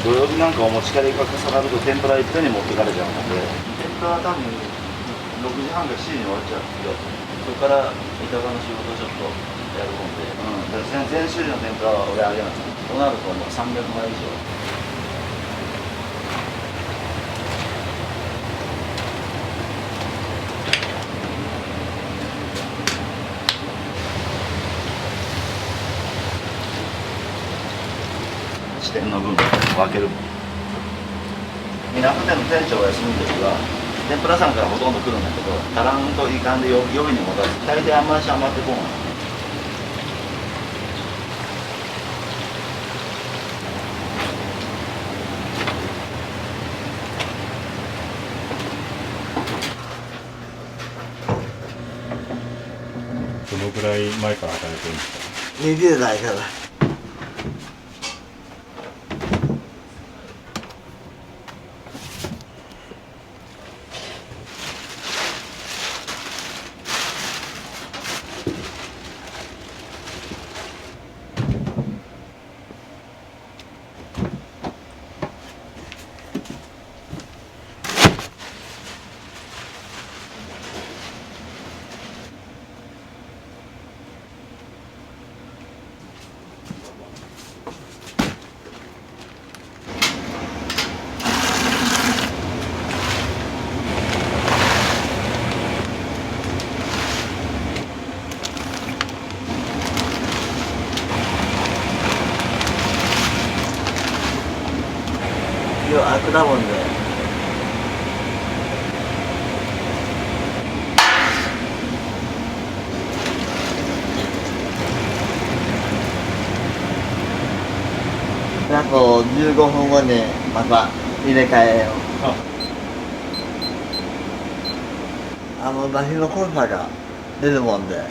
土曜日なんかお持ち帰りが重なると天ぷらいっぺんに持ってかれちゃうので、天ぷらは多分6時半か7時に終わっちゃうんですよ。それから板場の仕事ちょっとやるもんで、だから全種類の天ぷらは俺あげない。となるともう300枚以上。支店の分分ける。港店の店長が休みの時は天ぷらさんからほとんど来るんだけど、足らんといかんで予備に持たず、大抵あんまり余ってこんわ。どのぐらい前から働いてるんですか20代から。今日悪だもんで。あと15分後にまた入れ替えよう。出汁の濃さが出るもんで。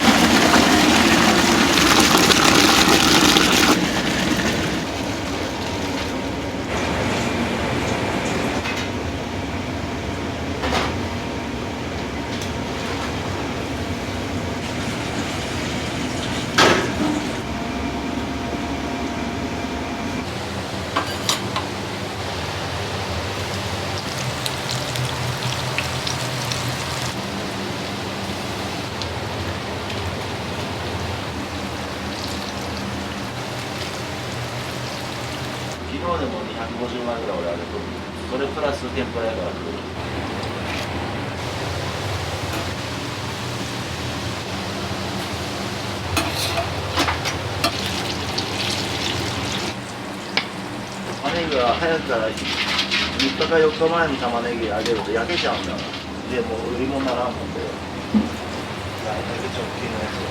昨日でも250枚ぐらい俺あげとる。それプラス天ぷらやから来る。玉ねぎは早くから3日か4日前に玉ねぎあげると焼けちゃうんだから。でもう売り物にならんもんで、大体直近のやつを。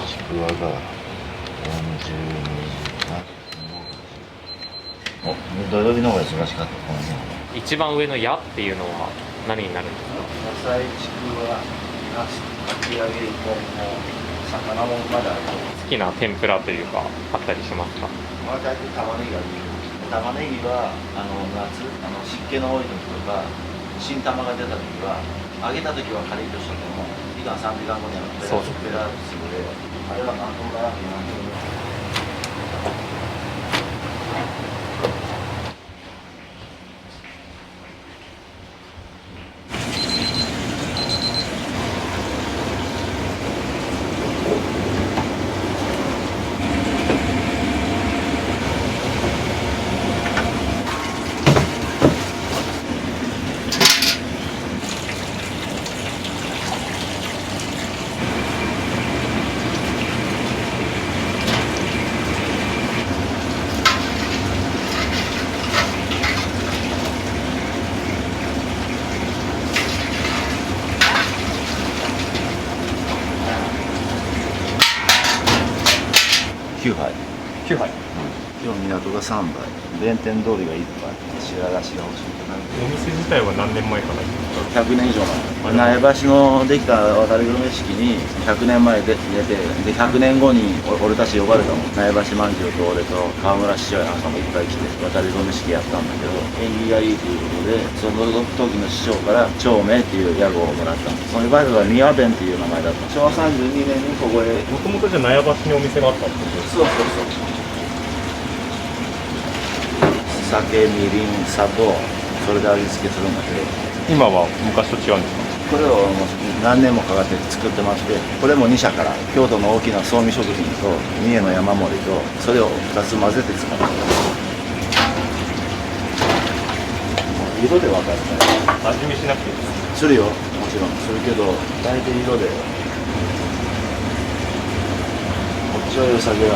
ちくわが42土曜日の方が忙しかった。この辺一番上の矢っていうのは何になるんですか？野菜、ちくわ、なす、かき揚げ、芋、魚もまだある。好きな天ぷらというかあったりしますか？まあ大体玉ねぎがいい。玉ねぎは夏湿気の多い時とか新玉が出た時は揚げた時はカリッとしてても2時間3時間後にはペラペラすぐで、あれは何ともならんけど。の港が3台、弁天通りが1杯、白菓子が欲しいかな。お店自体は何年前からですか？ 100年以上前、苗場のできた渡りグルメ式に100年前で出て、で100年後に俺たち呼ばれたもん。苗場まんじゅうと俺と河村市長やなんかもいっぱい来て渡りグルメ式やったんだけど、縁起がいいということで、その時の市長から長明っていう屋号をもらったの。そのバイクが宮弁っていう名前だった。昭和32年にここへ。もともとじゃあ苗場にお店があったってことですか？そうそうそう。酒、みりん、砂糖、それで味付けするんだけど、今は昔と違うんですか？これをもう何年もかかって作ってまして、これも2社から京都の大きな総味食品と三重の山盛りと、それを2つ混ぜて使ってます。色で分かった味見しなくていいですか？するよ、もちろんするけど、大体色でこっちは良さげだ。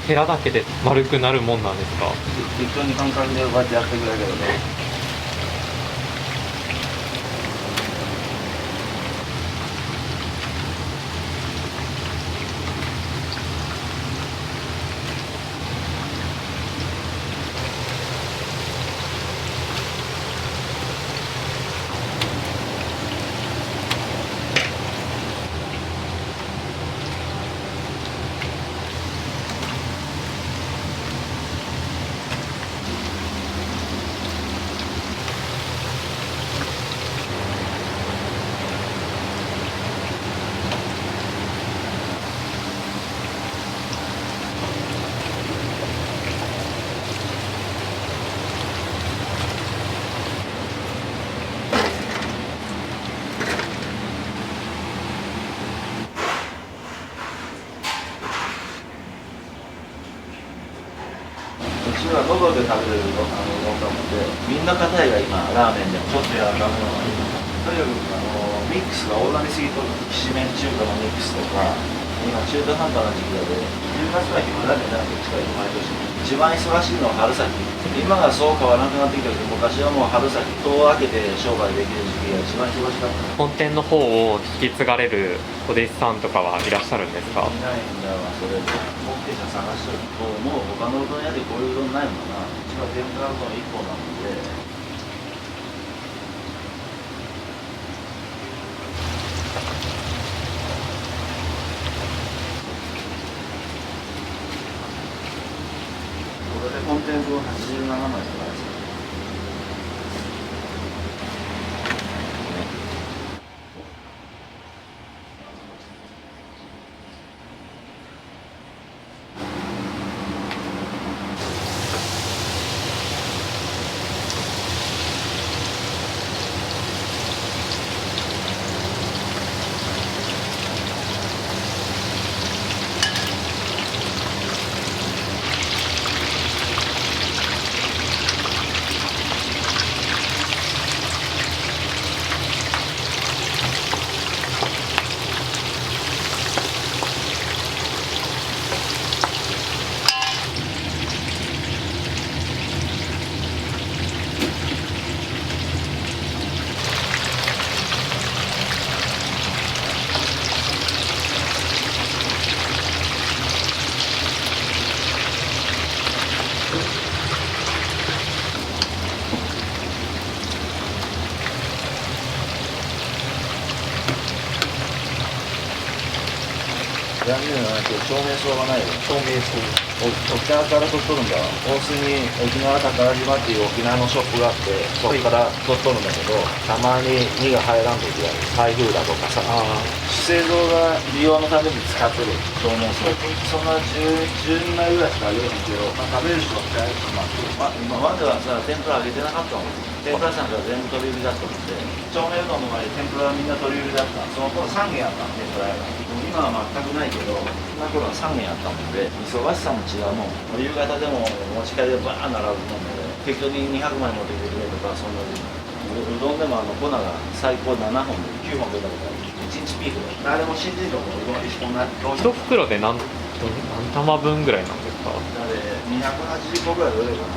ヘラだけで丸くなるもんなんですか？適当に感覚でこうやってやってくれるけどね。うちは喉で食べれるのもんだもんで、みんな硬いが今ラーメンでもちょっと柔らかめのがいい。とにかくミックスが大なりすぎとる。きしめん中華のミックスとか、今中途半端な時期だで、10月は暇だけなく近い毎年。一番忙しいのは春先。今がそう変わらなくなってきたけど、昔はもう春先、戸を開けて商売できる時期が一番忙しかった。本店の方を引き継がれるお弟子さんとかはいらっしゃるんですか？いないんだわ、それで。後継者探してると、もう他のうどん屋でこういううどんないもんな。うちは天ぷらうどん1本なので。これで本店分87枚とかです。残念なけど照明層がないよ。透明そう沖縄から取っとるんだわ。大須に沖縄宝島っていう沖縄のショップがあってそこから取っとるんだけど、たまに身が入らん時がある。台風だとかさ、あ資生堂が利用のために使ってる照明層、そんな12枚ぐらいしかあげないけど、まあ、食べる人は使えるし、まあ、今まではさ天ぷら揚げてなかったもん。天ぷらさんから全部取り売りだったので、照明うどんの前で天ぷらはみんな取り売りだった。その頃3軒あったの天ぷら屋が。今は全くないけど、そんな頃は3軒あったもんで、忙しさも違うもん。夕方でも持ち帰りでバーン並ぶもんで、適当に200枚持ってきてくれとか、そんなうどんでも粉が最高7本で9本出たことある。1日ピークで。誰も信じると思う。うどん1本な。一袋で何玉分ぐらいなんですか？だで280個ぐらい売れるかな。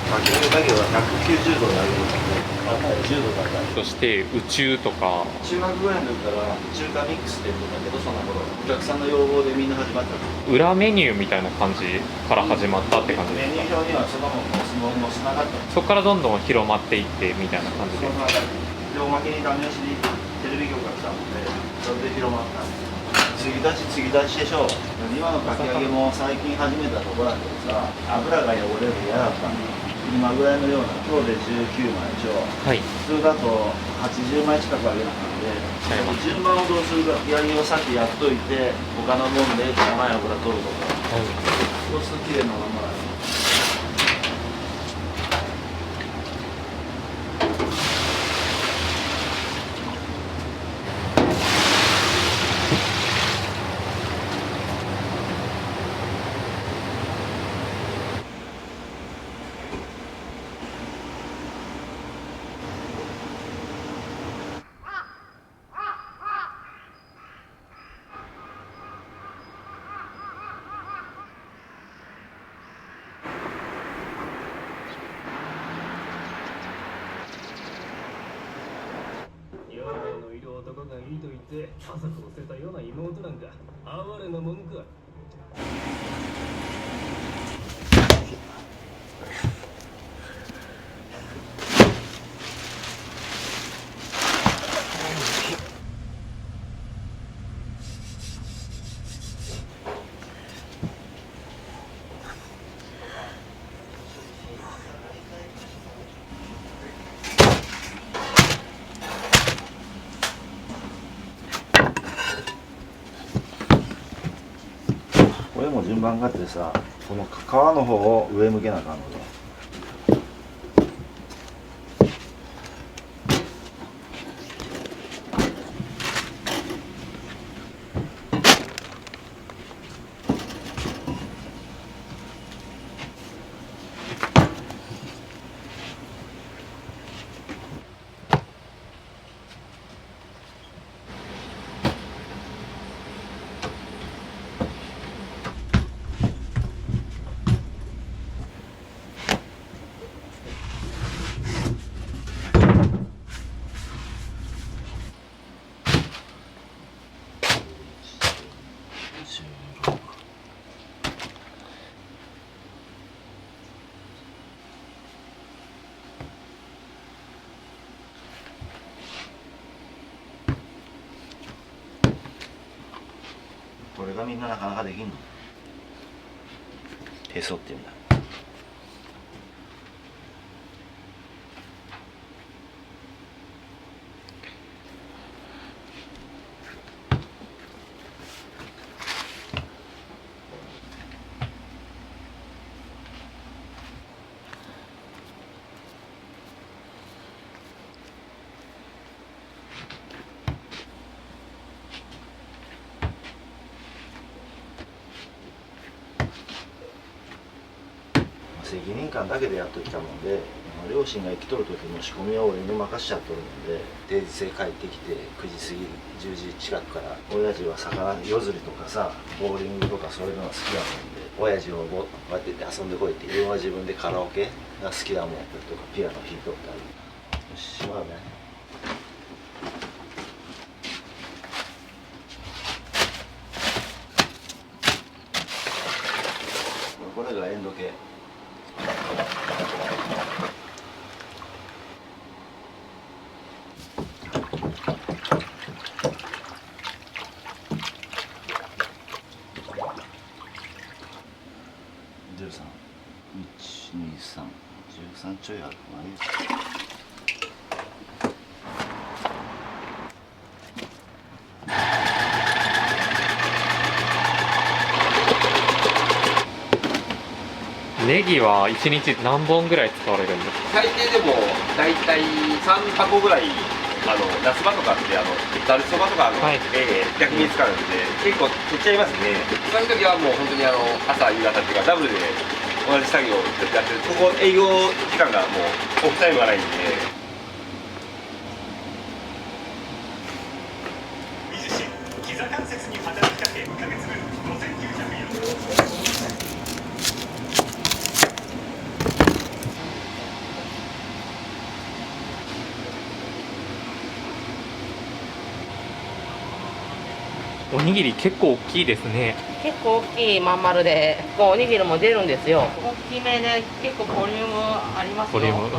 かき揚げだけは190度で揚げるので、10度だったり。そして宇宙とか中学ぐらいの時から中華ミックスって言うんだけど、その頃お客さんの要望でみんな始まったの。裏メニューみたいな感じから始まったって感じでメニすか？ュー表にはそのものもつながったの。そこからどんどん広まっていってみたいな感じで。その中でおまけにダメ押しでテレビ局が来たので、それで広まった。継ぎ立ちでしょ。今のかき揚げも最近始めたところなんだけどさ、油が汚れるの嫌だったんだ。今ぐらいのような今日で19枚でしょ。はい。普通だと80枚近く揚げなかったんで、順番をどうするかやりをさっきやっといて、他のもんで甘い油取るとか、そうすると綺麗なままだね。妖のいる男がいいと言って家族を捨てたような妹なんか哀れなもんか。これも順番があってさ、この皮の方を上向けなあかんので。これがみんななかなかできんの。へそっていうんだ。責任感だけでやっときたもんで、両親が生きとる時の仕込みは俺に任しちゃっとるので、定時制帰ってきて9時過ぎ10時近くから親父は魚夜釣りとかさ、ボーリングとかそういうのが好きだもんで、親父をこうやって遊んでこいって、自分は自分でカラオケが好きだもんとかピアノ弾いとったり。よし、しまうね。これがエンド系。ネギは1日何本ぐらい使われるんですか？最低でも大体3箱ぐらい夏場とかってざるそばとかはい逆に使うんで結構取っちゃいますね。そういう時はもう本当に朝夕方っていうかダブルで同じ作業をやってる。ここ営業時間がもうオフタイムがないんで。膝関節に働きかけ1ヶ月分5900円。おにぎり結構大きいですね。結構大きいまん丸で、おにぎりも出るんですよ。大きめで結構ボリュームありますよ。ボリューム、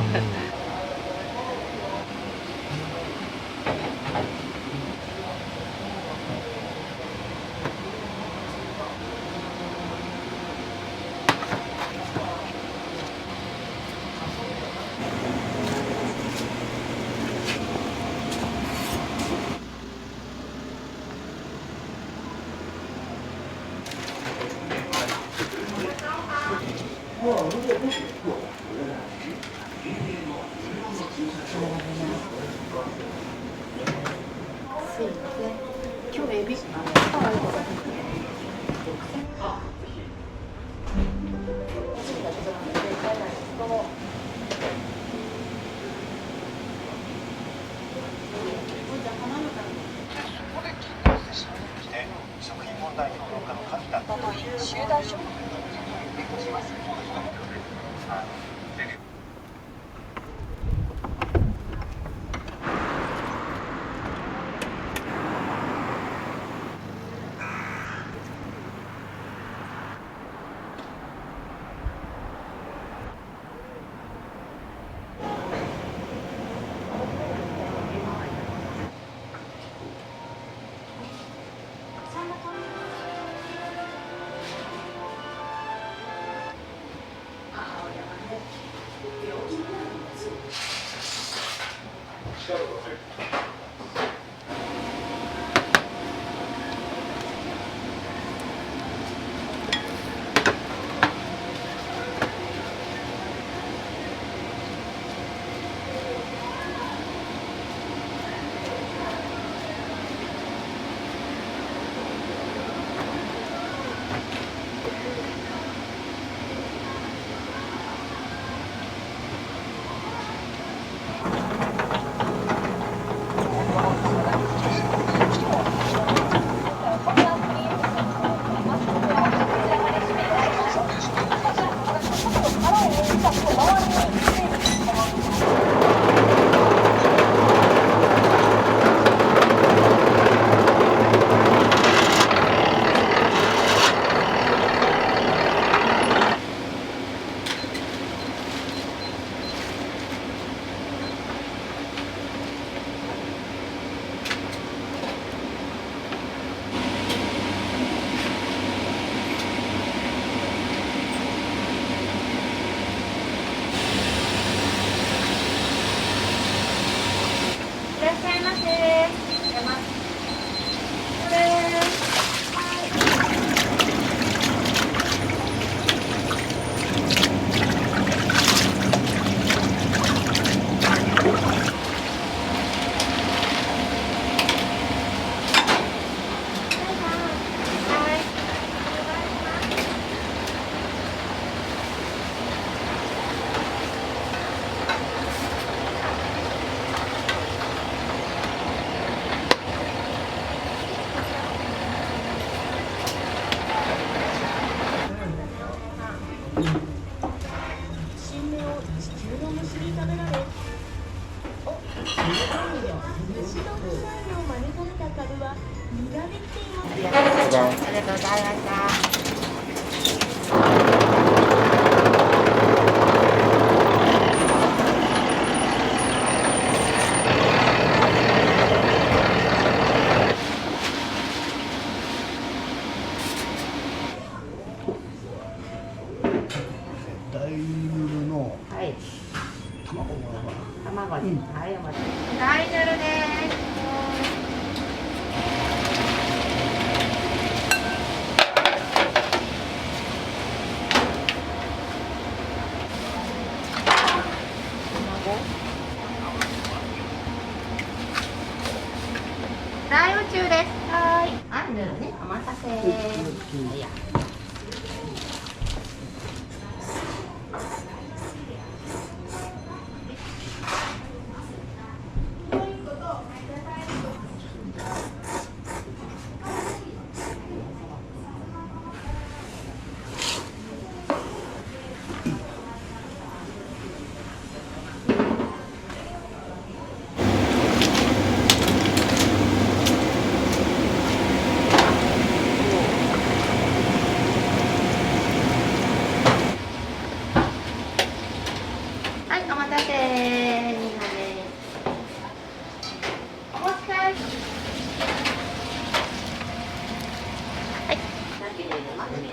大ヌルのはい。卵もらうわ。卵です。はい、お待ち。大ヌルです。大宇宙です。はい。はい、ぬるね。お待たせ。はいや。はい、お待たせ。お持ち帰り。はい。だけでまずね。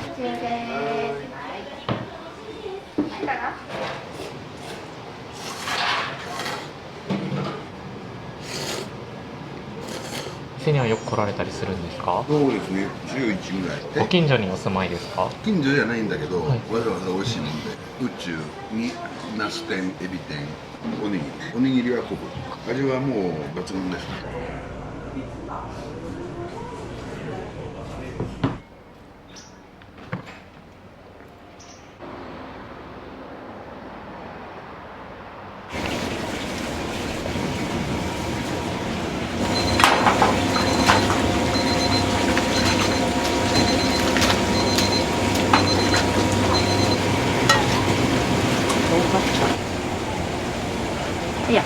こちらです。はい。はい、かな。店にはよく来られたりするんですか？そうですね、週1ぐらい。ご近所にお住まいですか？近所じゃないんだけど、はいわざわざ美味しいもんで、宇宙にナス天、エビ天、おにぎり。おにぎりは昆布。味はもう抜群です。いや。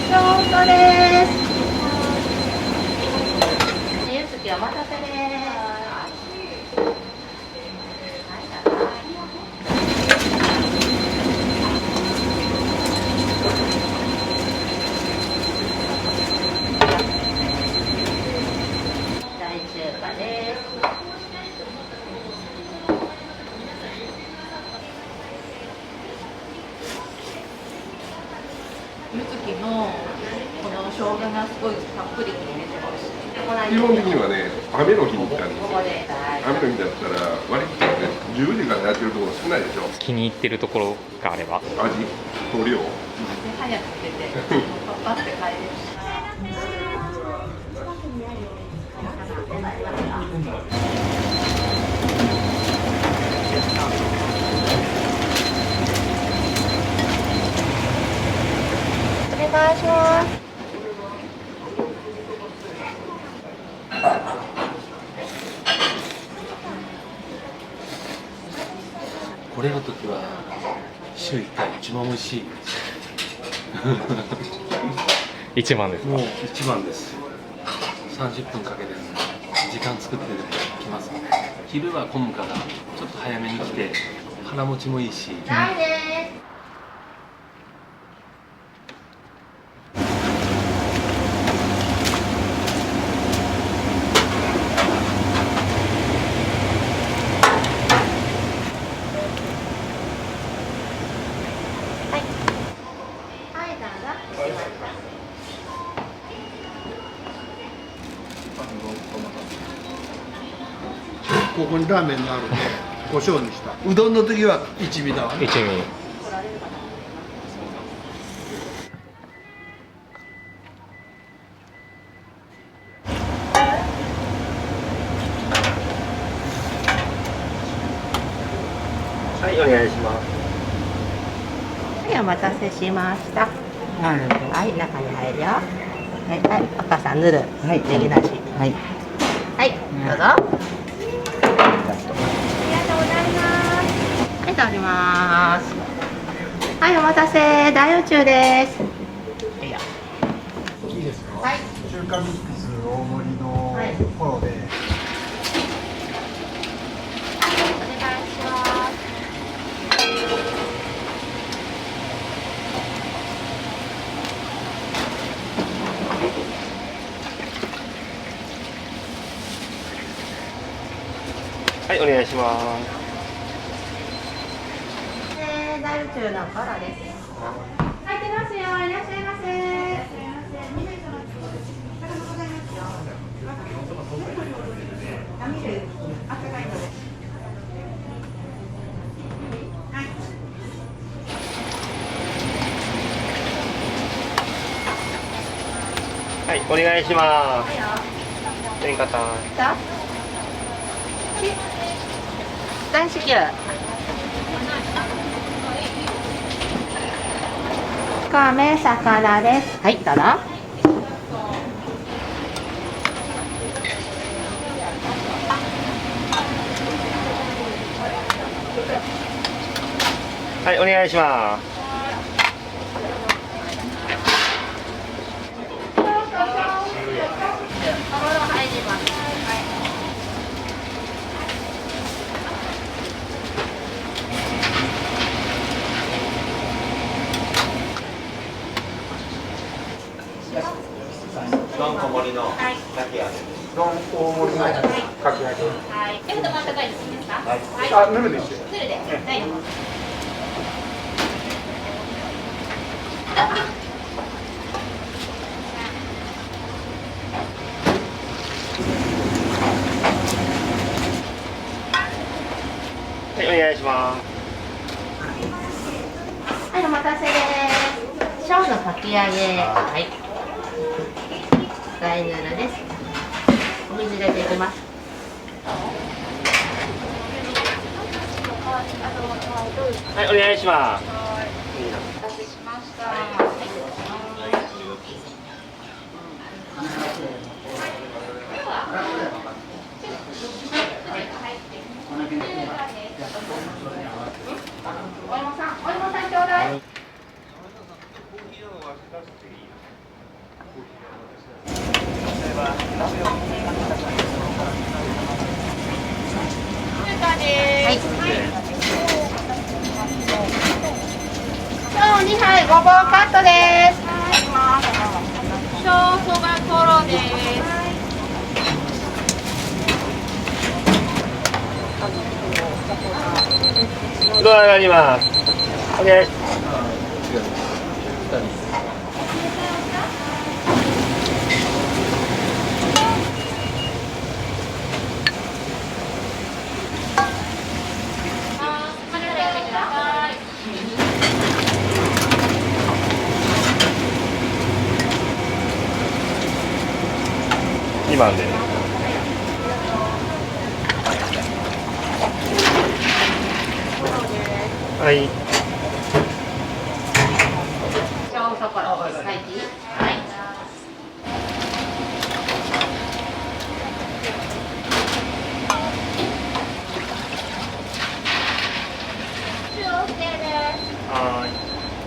京都です。ゆずきお待たせです。大中華です。ゆずきのこの生姜がすごいたっぷり入れてます。基本的にはね、雨の日に行ったんですよ。ここで。雨の日だったら、割とね、10時からやってるところ少ないでしょ。気に入ってるところがあれば。味と量。早く出て、パッパって帰れるし。お願いします。これの時は週1回一番美味しい。一番ですか？もう一番です。30分かけて時間作ってきます。昼は混むからちょっと早めに来て腹持ちもいいし。ないです。ここにラーメンがあるんで胡椒にした。うどんの時は一味だわね。一味。はい、お願いします。はい、お待たせしました。はい、中に入るよ。はい、はい、お母さんぬる。はい、ネギなし。はい。はい、どうぞ。ありがとうございます。はい、いただきます。はい、お待たせ、大宇宙です。いいですか。はい。中華ミックス大盛りのフォローで、はい、お願いします。大宇宙のバラです。入ってますよ。いらっしゃいませ。はい、お願いします。天下た大至急。亀魚です。はい、どうぞ。はい、お願いします。どん小盛りのかき揚げ。どん大盛りのかき揚げ。はい。ちょっと温かいですいいですか。はい。あ、ぬるでして。ぬるで。大丈夫。はい、お願いします。はい、お待たせです。小のかき揚げ。はい。大ヌールです。お水入れていきます。はい、お願いします。お待たせしました。お芋さんちょうだい。はい。今日2杯ごぼうカットです。小そばコロです。ドアがあります。お願い。2番で。はい。小そころ。はい。はい。はい。お待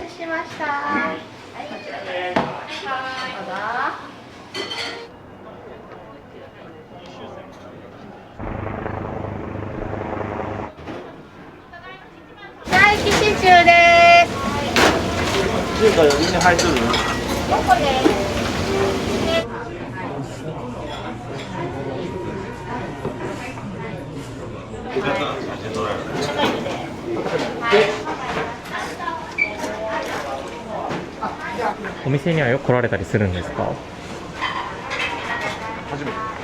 たせしました。はい、こちらです。どうぞ。大吉シチューです。中華4人に入っとるの。どこです。お店にはよく来られたりするんですか？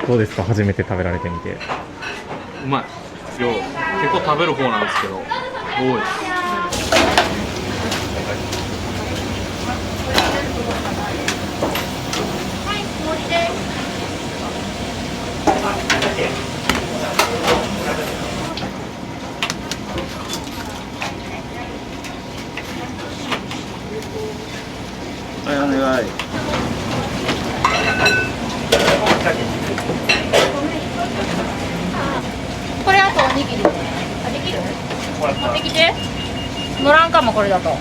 どうですか、初めて食べられてみて。うまい。量結構食べる方なんですけど多いです。はい、お願い。これあとおにぎり。あ、できる？持ってきて。乗らんかもこれだと。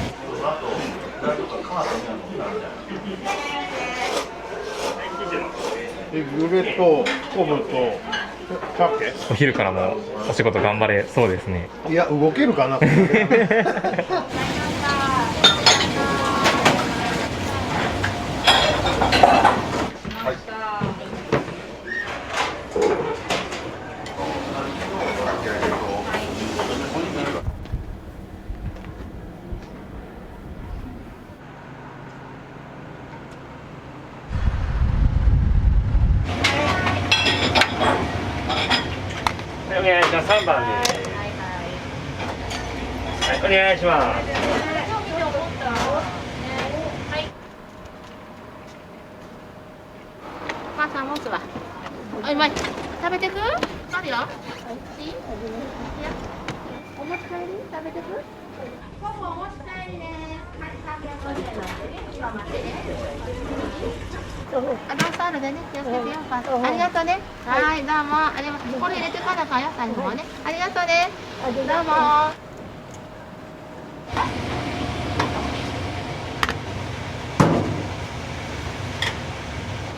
グレと昆布と鮭。お昼からもお仕事頑張れそうですね。いや、動けるかな。かき揚げお願いします。3番です。はい、お願いします。お母さん持つわ。あ、うまい。食べてく？あるよ。いい？いいよ。お持ち帰り？食べてく？今後お持ち帰りね。はい、350円。今待ってね。あ、ドンスタールでね、気をつけてよ。ありがとうね。はい、どうも。ありがとう。これ入れてからかよ、最後もね。ありがとうね。どうも。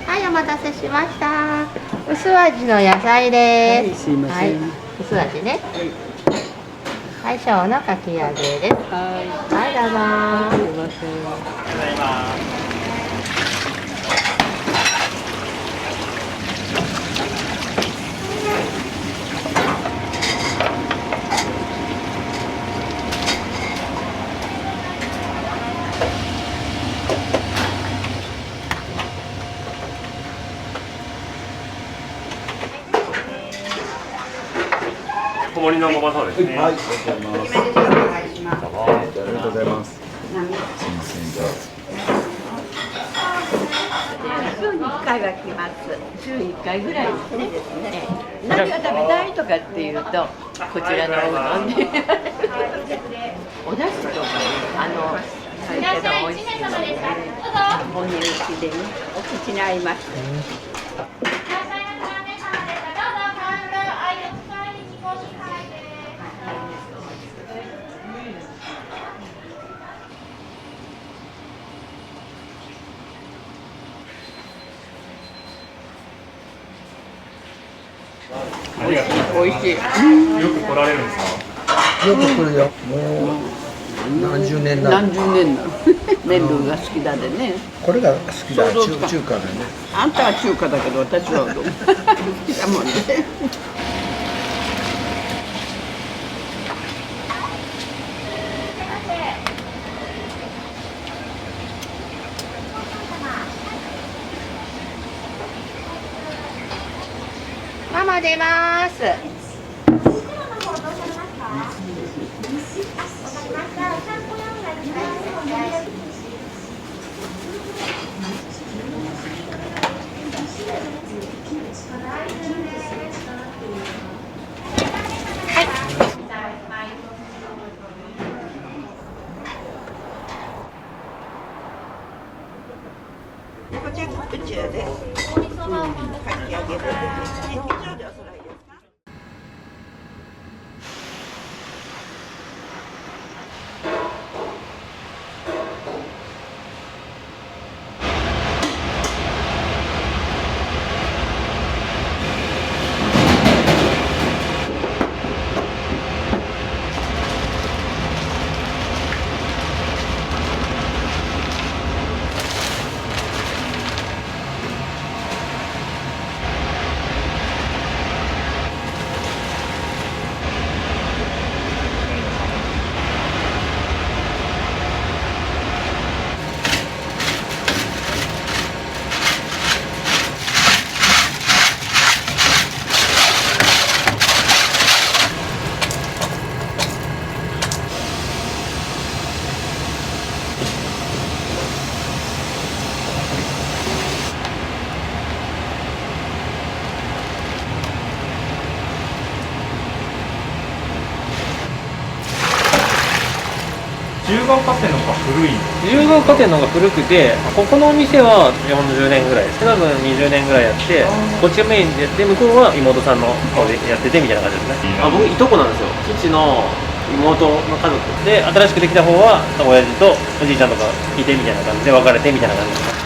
はい、お待たせしました。薄味の野菜です。すいません。はい、薄味ね。はい、小のかき揚げです。はい、どうぞ。すいません。小盛りのごまそうですね。はい、ありがとうございます。ありがとうございます。すみません。週に1回は来ます。週1回ぐらいですね。何が食べたいとかっていうと、こちらのおうどんで。お出汁とか、最初の美味しいので、お値打ちでね、お口に合います。ありがとう。美味しい。よく来られるんですか？よく来るよ。もう何十年なの。何十年なの。麺類が好きだでね。これが好きだ。そうそう中華だね。あんたは中華だけど、私はうどん。好きだもんね。ママ出ます。こちらこちらで。かき揚げですね。十号河川の方が古い。十号河川の方が古くて、ここのお店は40年ぐらいです。多分20年ぐらいやって、こっちがメインでやって、向こうは妹さんの方でやっててみたいな感じですね。僕いとこなんですよ。父の妹の家族で、新しくできた方は親父とおじいちゃんとかいてみたいな感じで別れてみたいな感じです。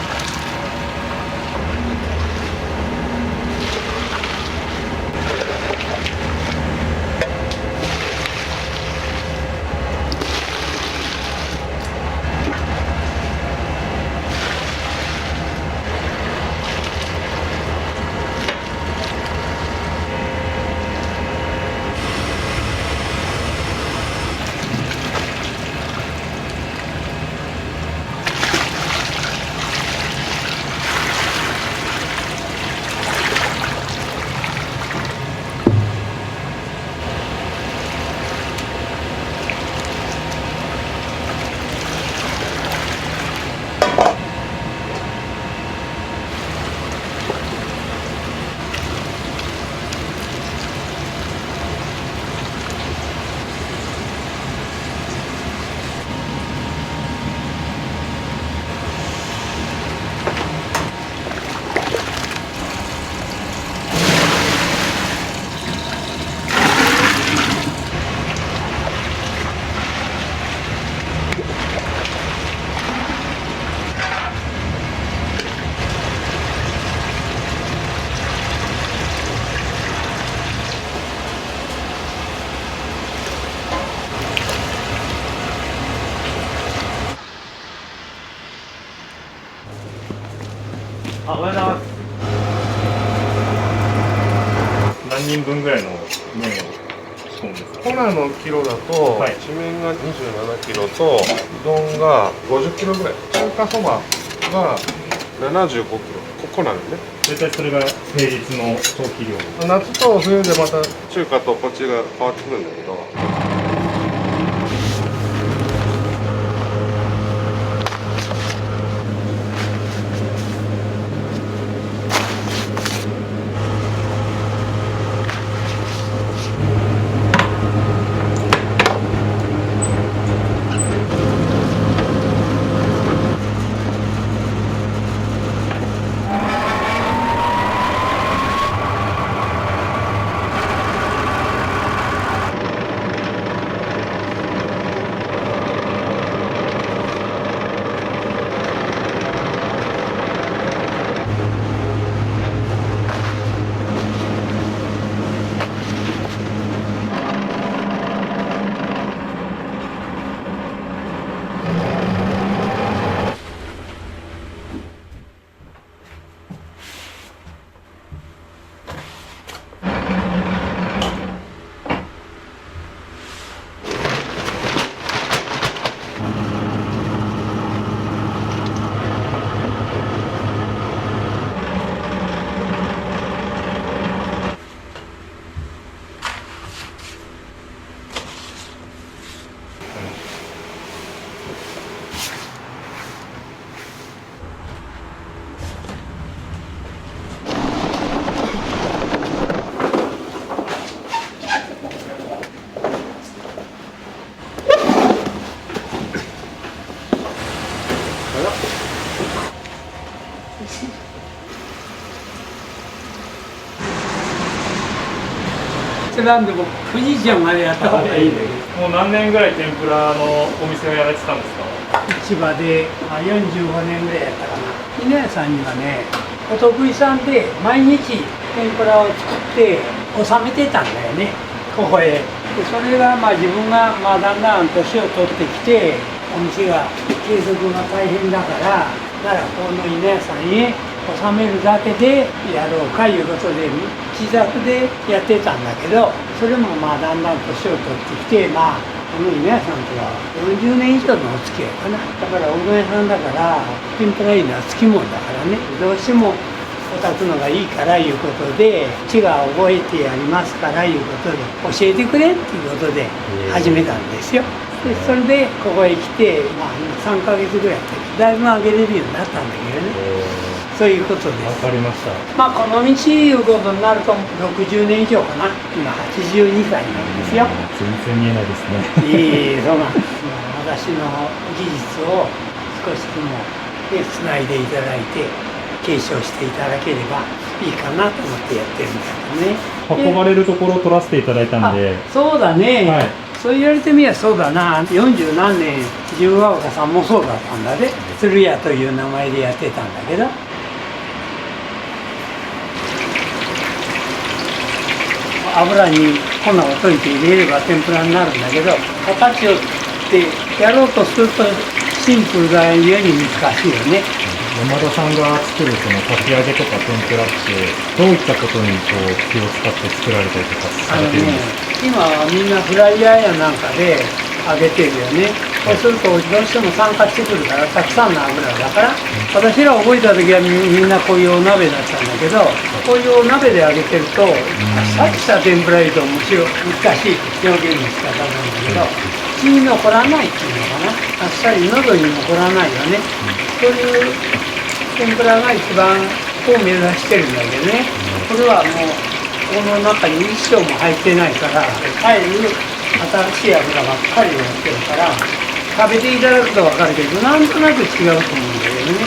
おはようございます。何人分ぐらいの麺を仕込むんですか？コナのキロだと、はい地麺が27キロとうどんが50キロぐらい、中華そばが75キロ、こなんですね。大体それが平日の消費量。夏と冬でまた中華とこっちが変わってくるんだけど。なんでも富士山までやった方がいいね。もう何年ぐらい天ぷらのお店をやられてたんですか？市場で45年ぐらいやったかな。稲屋さんにはね、お得意さんで毎日天ぷらを作って納めてたんだよね、ここへ。でそれが自分がだんだん年を取ってきて、お店が継続が大変だから、ならこの稲屋さんへ納めるだけでやろうかいうことで自宅でやってたんだけど、それもだんだん年を取ってきて、この稲屋さんとは40年以上のお付き合いかな。だからおうどん屋さんだから天ぷらいうのはつきもんだからね、どうしてもお炊くのがいいからいうことで、父が覚えてやりますからいうことで教えてくれっていうことで始めたんですよ。でそれでここへ来て、3ヶ月ぐらいやったけど、だいぶ上げれるようになったんだけどね。そういうことです。わかりました。この道いうことになると60年以上かな。今82歳なんですよ。全然見えないですね。いい、そうなんです。私の技術を少しでもつないでいただいて継承していただければいいかなと思ってやってるんだけどね。運ばれるところを撮らせていただいたんで。そうだね。はい。そう言われてみればそうだな。40何年自由が丘さんもそうだったんだね。鶴屋という名前でやってたんだけど。油に粉を溶いて入れれば天ぷらになるんだけど、形をってやろうとするとシンプルがゆえに難しいよね。山田さんが作るそのかき揚げとか天ぷらってどういったことに気を使って作られたりとかされてるんですか？今はみんなフライヤーやなんかで揚げてるよね。そうするとどうしても酸化してくるからたくさんの油だから、私ら覚えた時はみんなこういうお鍋だったんだけど、こういうお鍋で揚げてると、さっきした天ぷらいうとむしろ難しい表現の仕方なんだけど、口に残らないっていうのかな。あっさり喉に残らないよね。そういう天ぷらが一番を目指してるんだけどね。これはもうこの中に一升も入ってないから、入る新しい油ばっかりをやってるから、食べていただくと分かるけど、なんとなく違うと思うんだけどね。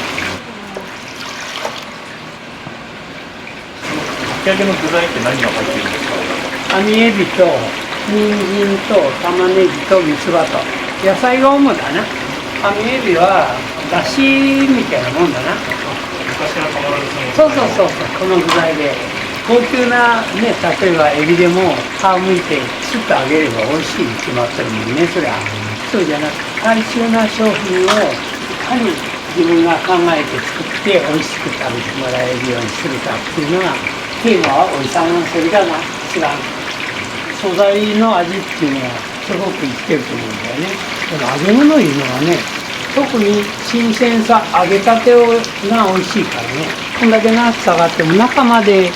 かき揚げの具材って何が入ってるんですか？網エビと人参と玉ねぎと三つ葉と野菜が主だな。網エビはだしみたいなもんだな。昔から変わらずそう、この具材で高級なね、例えばエビでも皮むいてスッと揚げれば美味しいに決まってるもんね。それはそうじゃなくて、大衆な商品をいかに自分が考えて作って美味しく食べてもらえるようにするかっていうのがテーマは美味しさのそれがな一番素材の味っていうのはすごく生きてると思うんだよね。でも揚げ物いうのはね特に新鮮さ揚げたてが美味しいからねこんだけ夏下がっても中まで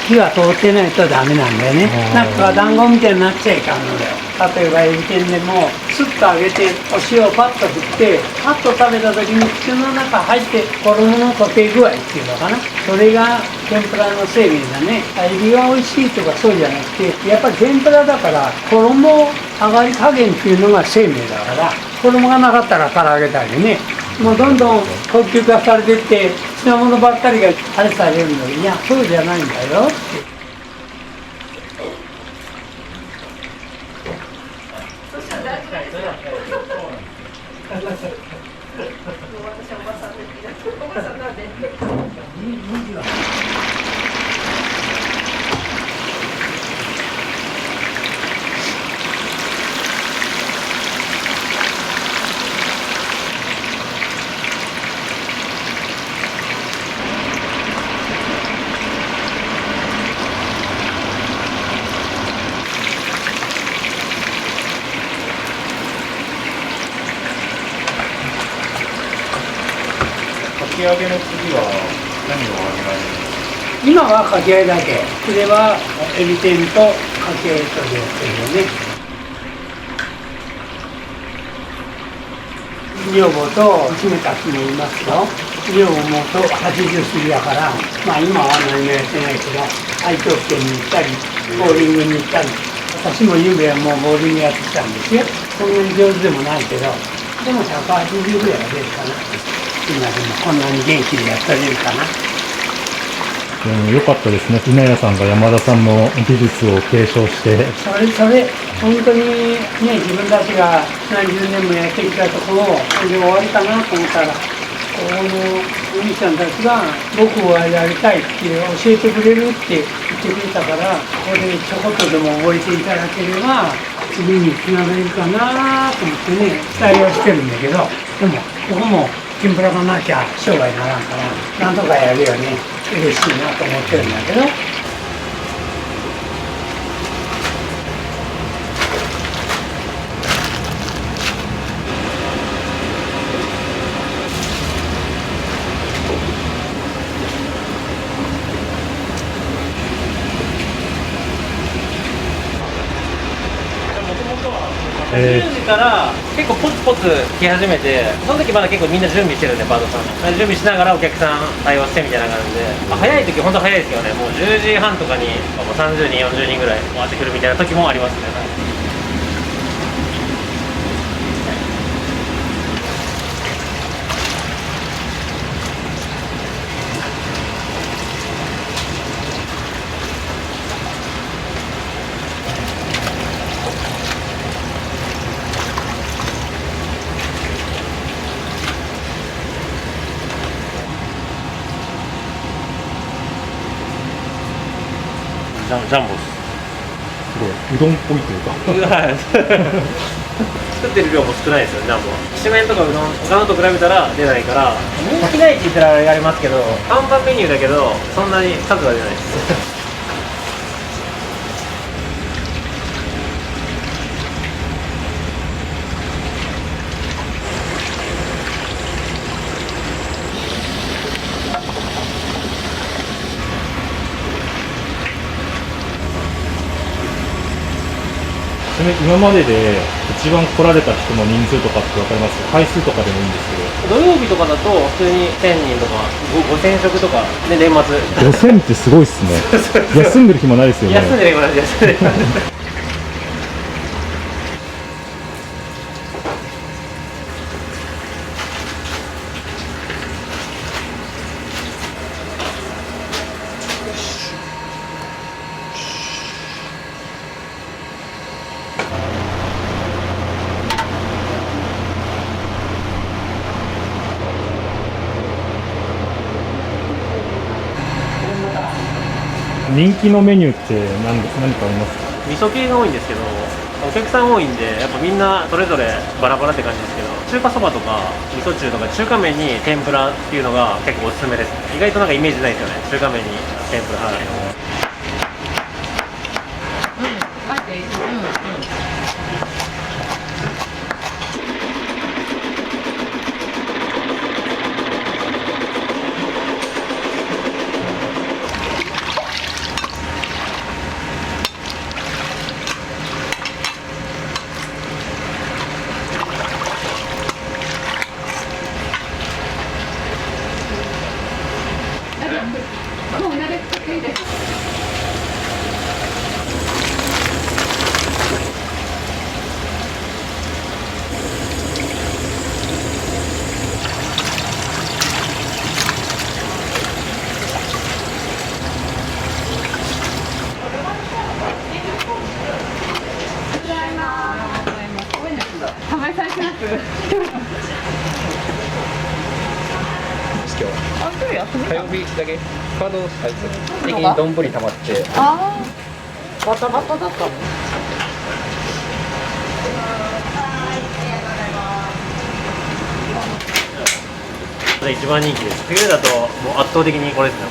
火が通ってないとダメなんだよね。中が団子みたいになっちゃいかんのだよ。例えばエビ天でもスッと揚げてお塩をパッと振ってパッと食べた時に口の中入って衣の溶け具合っていうのかなそれが天ぷらの生命だね。エビが美味しいとかそうじゃなくてやっぱり天ぷらだから衣上がり加減っていうのが生命だから衣がなかったら唐揚げだりねもうどんどん高級化されてって品物ばっかりがあれされるのにいやそうじゃないんだよって。かき揚げの次は何を揚げられるんですか？今はかき揚げだけそれはエビ天とかき揚げとでやってるよね。女房と娘たちもいますよ。女房もと80過ぎだからまあ今は何もやってないけど愛知県に行ったりボーリングに行ったり私もゆうべはもうボーリングやってきたんですよ。そんなに上手でもないけどでも180ぐらいは出るかな。今でもこんなに元気でやってれるかな。良かったですね。稲谷さんが山田さんの技術を継承して。それ本当にね自分たちが何十年もやってきたところをそれで終わりかなと思ったらこのお兄ちゃんたちが僕はやりたいって教えてくれるって言ってくれたからここでちょこっとでも覚えていただければ次につながれるかなと思ってね期待はしてるんだけどでもここも天ぷらがなきゃ商売にならんからなんとかやるよね嬉しいなと思ってるんだけど。10時から結構ポツポツ来始めてその時まだ結構みんな準備してるんでパートさん準備しながらお客さん対応してみたいな感じで、早い時本当早いですけどねもう10時半とかにもう30人40人ぐらい回ってくるみたいな時もありますね。ジャンボですすごいうどんっぽいというか作ってる量も少ないですよジャンボは。きしめんとかうどん他のと比べたら出ないから人気ないって言ったらあれありますけど看板メニューだけどそんなに数は出ないです今までで一番来られた人の人数とかって分かりますか？回数とかでもいいんですけど。土曜日とかだと普通に1000人とか5000食とかで年末5000ってすごいっすね休んでる暇ないですよね。休んでる暇ないです休んでる暇ない人気のメニューって何かありますか？味噌系が多いんですけどお客さん多いんでやっぱみんなそれぞれバラバラって感じですけど中華そばとか味噌汁とか中華麺に天ぷらっていうのが結構おすすめです。意外となんかイメージないですよね、中華麺に天ぷら。はい。もう慣れっこいいです。火曜日だけカード的にどんぶり溜まってああ、バタバタだったの。これ一番人気です。冬だともう圧倒的にこれですね。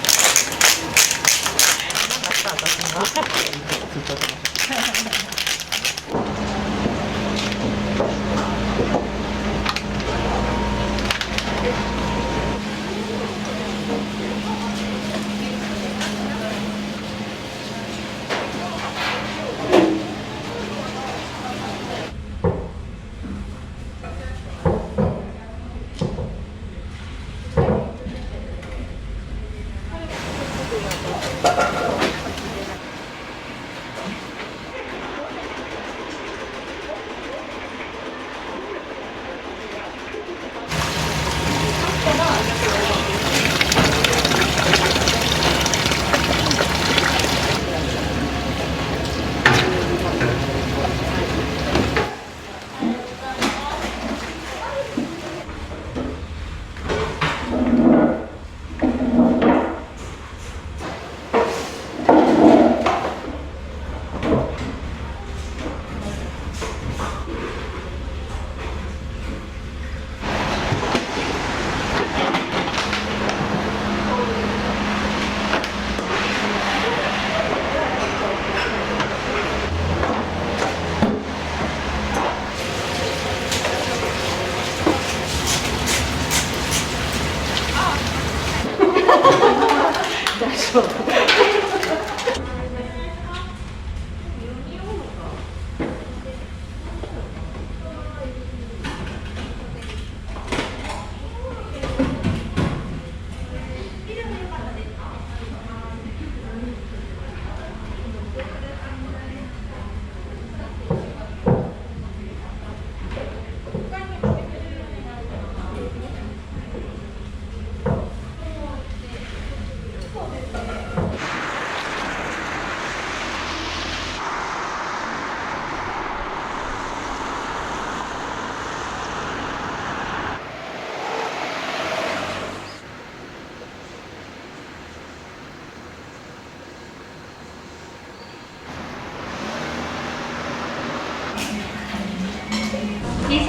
味噌汁。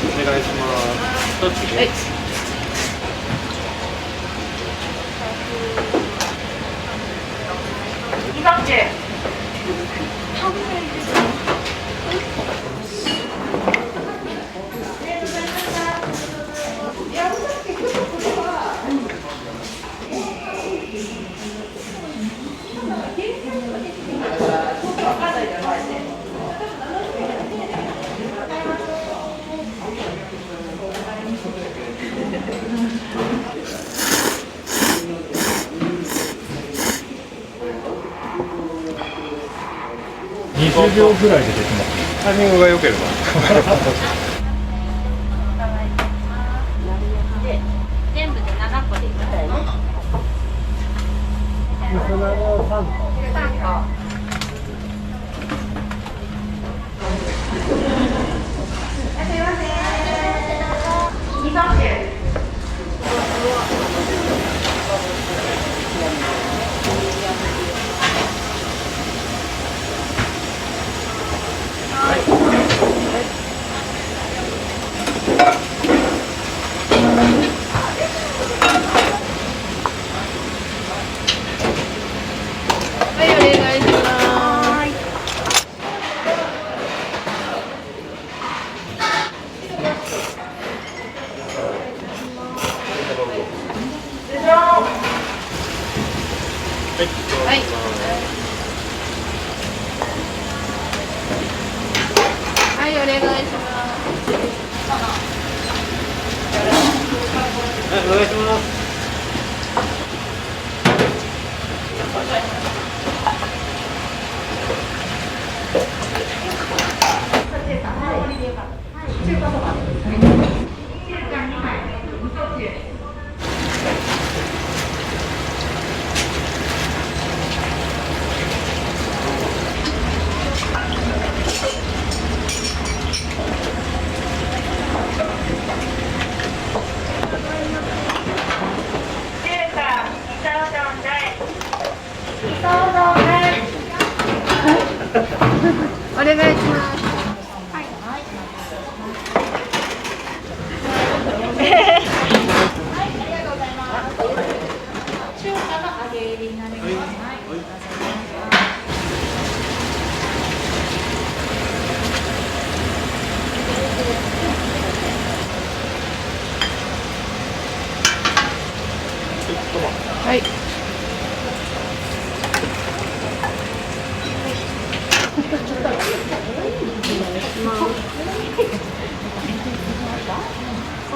お願いします。どっち？はい。味噌汁。20秒ぐらいでできますね。タイミングが良ければ。全部で7個でいいみたいね。3個。お願いします。中華の揚げ入りになります。はい。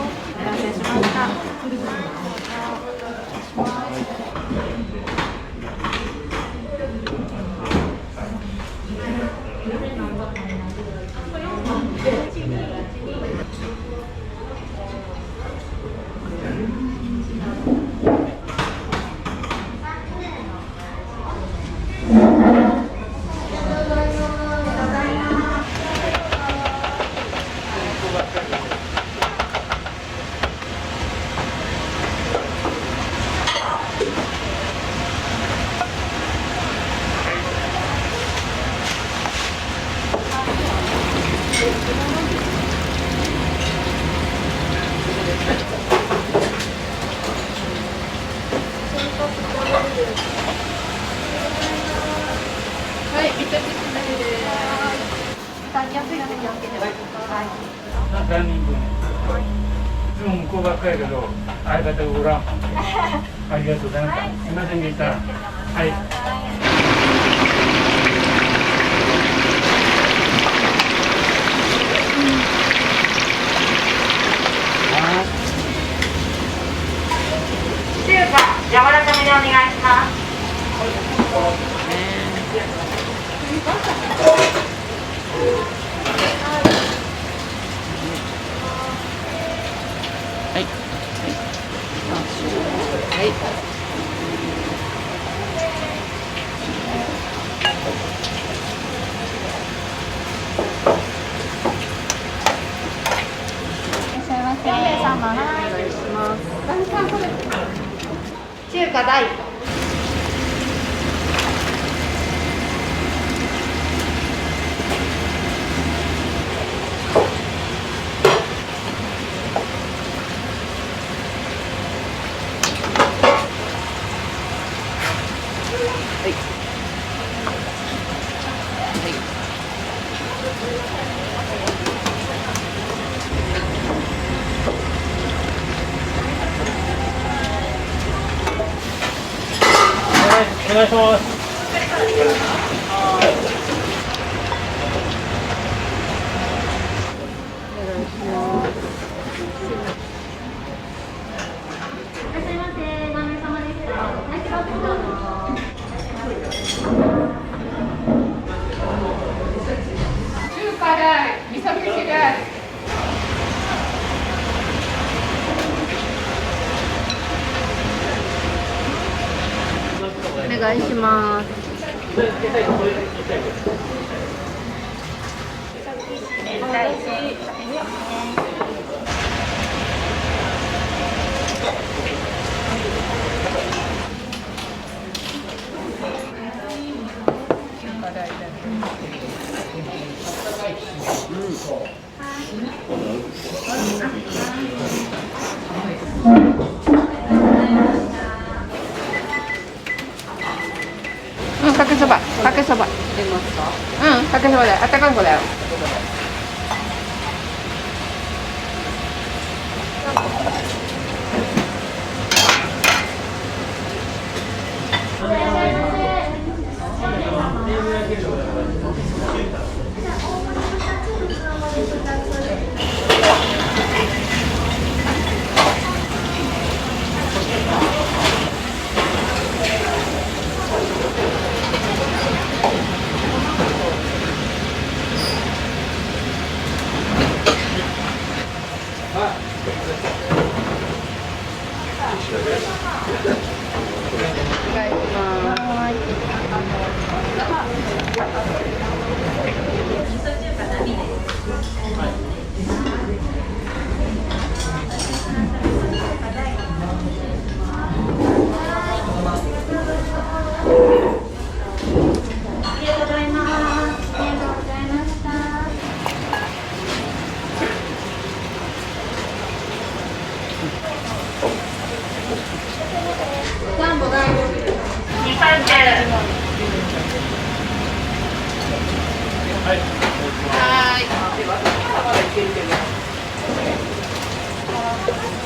お待たせしました。はい、めちゃくちゃです。安いので気をつけてください。ランニング。いつも向こうばっかりやけど、相方がおらん。ありがとうございます。すみませんでした。はい。中華柔らかめでお願いします。中華大。お願いします。中華大、味噌飯大。お願いします。うん、かけそば、かけそば。出ますか？うん、かけそばだよ。あったかい子だよ。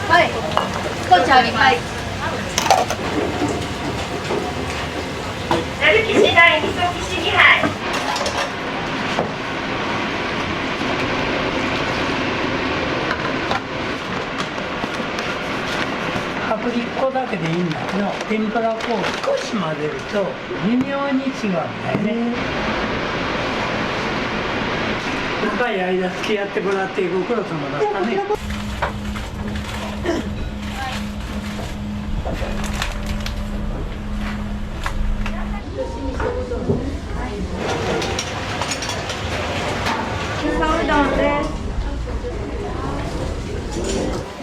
はい。少しあります。なるきし大味噌きし2杯。薄力粉だけでいいんだけど、天ぷら粉を少し混ぜると微妙に違うんだよね。長い間付き合ってもらってご苦労様だったね。味噌うどんです。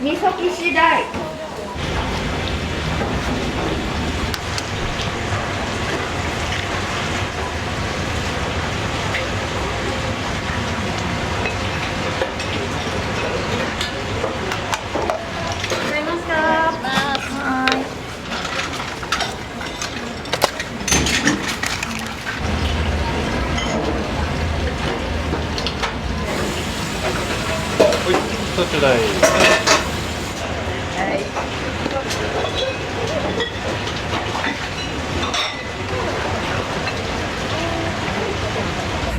味噌きし大。一つ大。味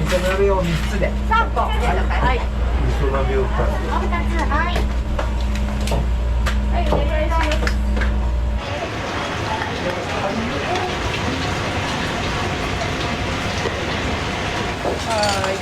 噌鍋を3つで。3個。はい。味噌鍋を2つ。はい。はい、お願いします。はい。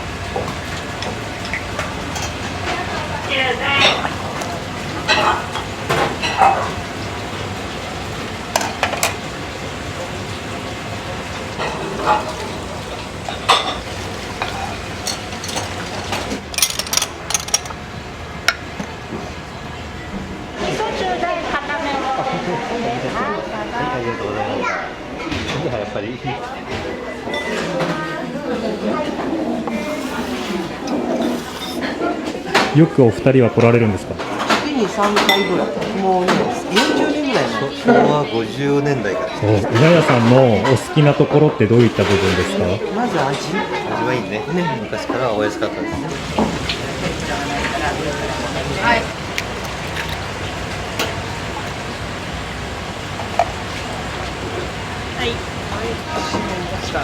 よくお二人は来られるんですか？月に3回ぐらい。もうね、40年ぐらいの昭和50年代から。稲谷さんのお好きなところってどういった部分ですか？まず味はいいね。昔からお安かったですね。はい。はい。閉めました。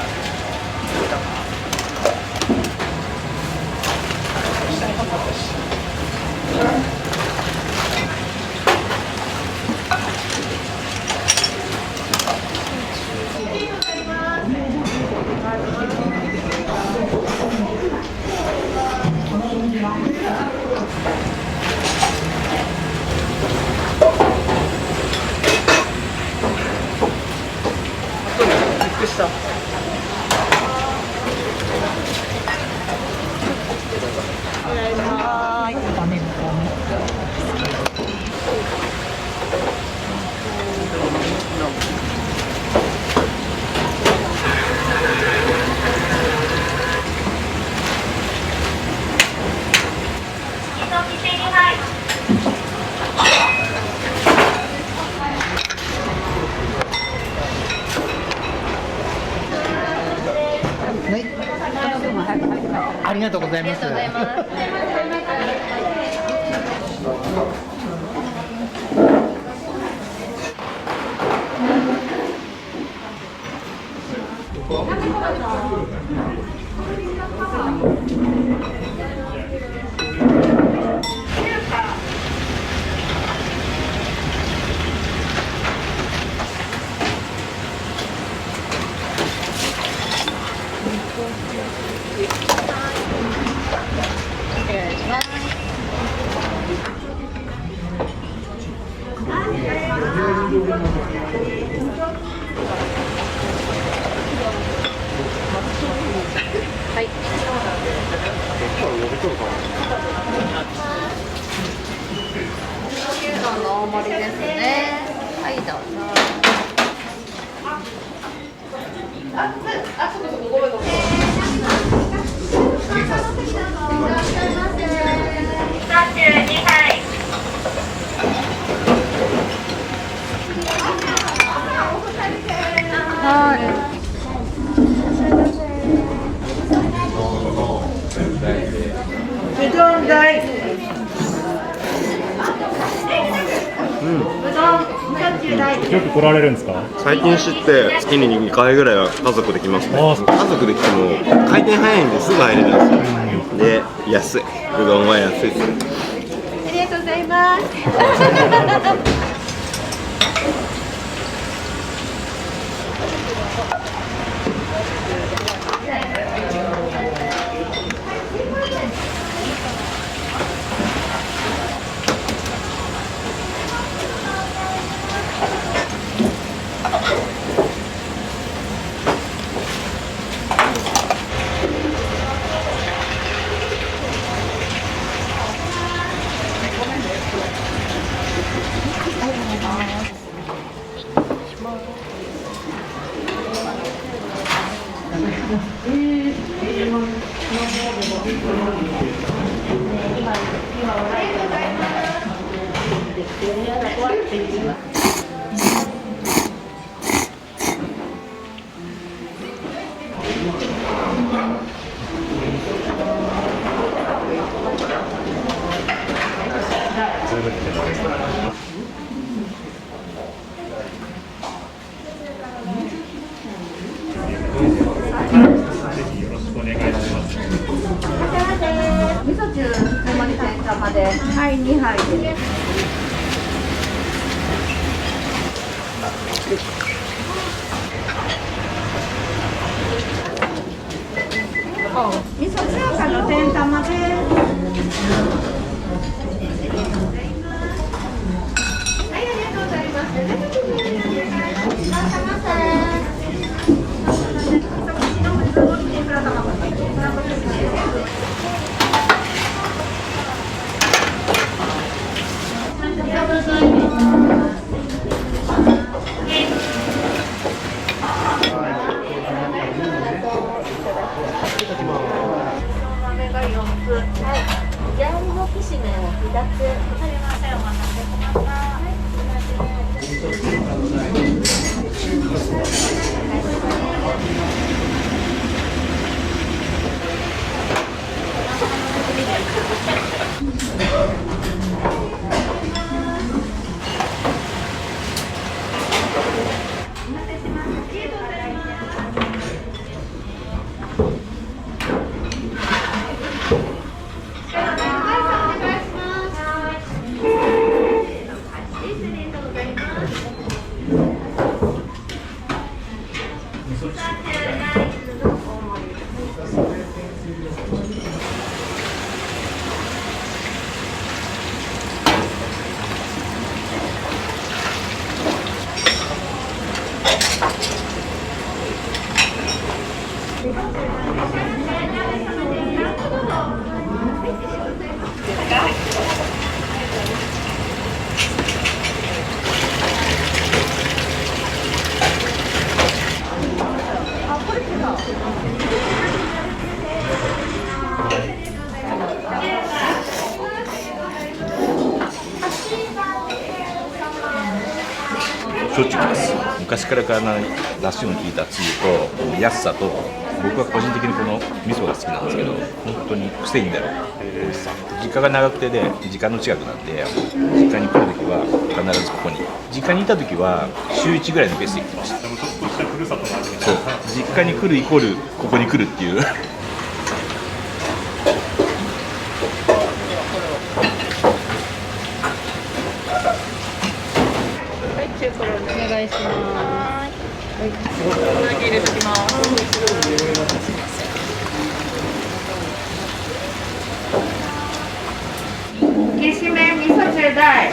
ありがとうございます。はい。牛丼の大盛りですね。はい、どうぞ。うどん大。よく来られるんですか？最近知って月に2回ぐらいは家族で来ますね。家族で来ても回転早いんですぐ入れるんですよ。で、安い。うどんは安いです。ありがとうございます。味噌汁普通盛り天玉で、はい、2杯です。味噌中華の天玉です。はい、ありがとうございます。いらっしゃいませ。ジャーリのきしめんを2つ。わかりました。お待たせしました。しょっちゅう来ます。昔から出汁の効いたつゆと安さと、僕は個人的にこの味噌が好きなんですけど、本当に癖になる美味しさ。実家が長久手で、実家の近くなんで、実家に来るときは必ずここに、実家にいたときは週1ぐらいのペースで行ってました。でもちょっとしたふるさとの味が。そう、実家に来るイコールここに来るっていう。お願いします。うなぎ入れてきます。きしめん味噌ちょうだい。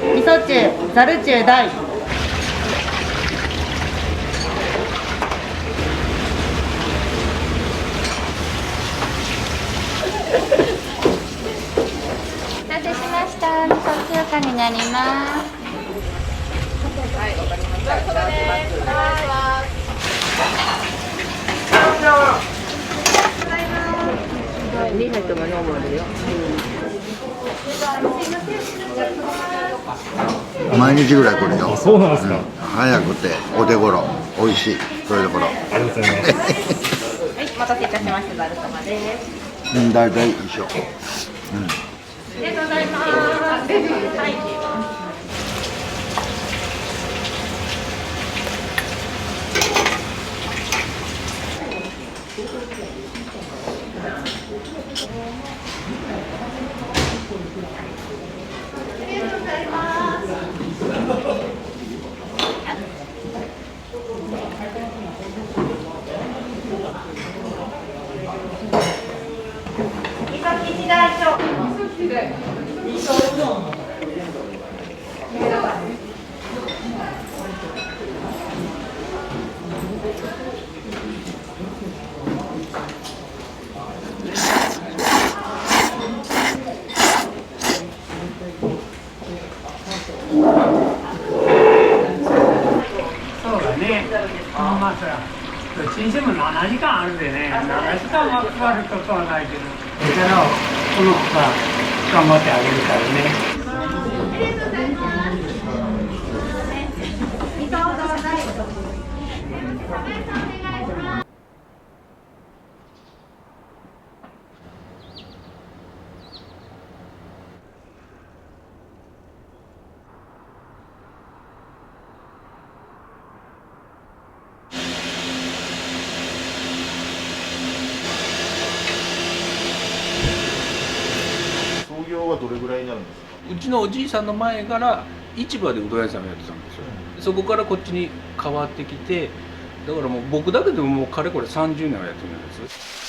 味噌汁、ざる汁大。お待たせしました。味噌中華になります。はい、わかりました。いただきます。2杯とも飲むよ。毎日ぐらい来るよ。そうなんですか。早くてお手頃、美味しい。それどころ。ありがとうございます。はい、お待たせいたしました。ざるそばです。うん、大体一緒。ありがとうございます。はい。そうだね。まあさ、どっちにしても7時間あるでね、7時間はかかることはないけど、それからこの子が頑張ってあげるからね。創業はどれぐらいになるんですか？うちのおじいさんの前から市場でうどん屋さんをやってたんですよ。そこからこっちに変わってきて、だからもう僕だけでももうかれこれ30年はやってるんです。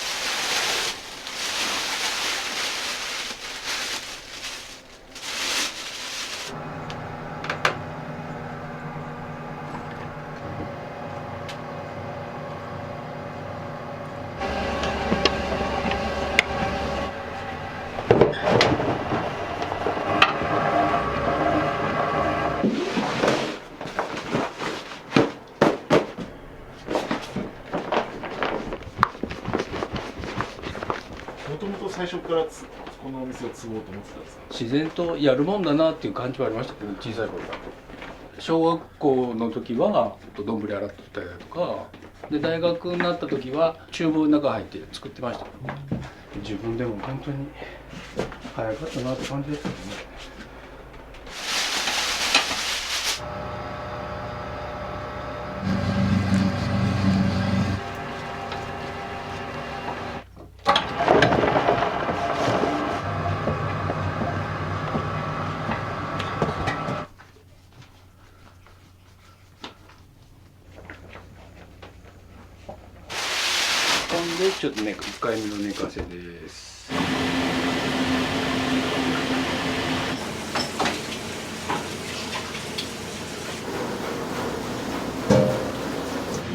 初からこのお店を継ごうと思ってたんですか？自然とやるもんだなっていう感じはありましたけど、小さい頃から。小学校の時は丼洗ってたりだとかで、大学になった時は厨房の中入って作ってました。自分でも本当に早かったなって感じですけどね。でちょっと1回目の寝かせです。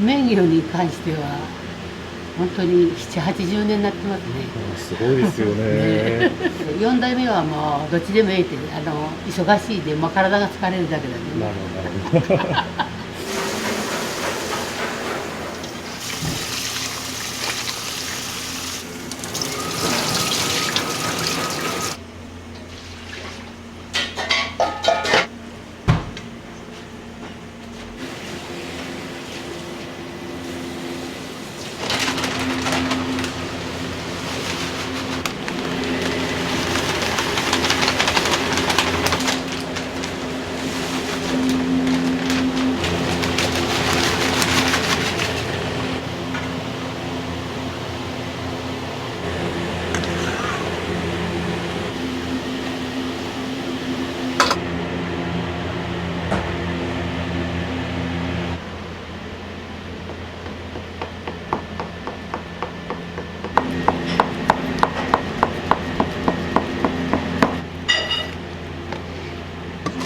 麺業に関しては本当に7、80年になってますね。すごいですよね。4代目はもうどっちでもいいって忙しいで、もう体が疲れるだけだね。なるほどなるほど。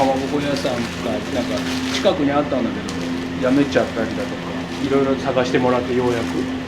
かまぼこ屋さんがなんか近くにあったんだけどやめちゃったりだとか、いろいろ探してもらってようやく。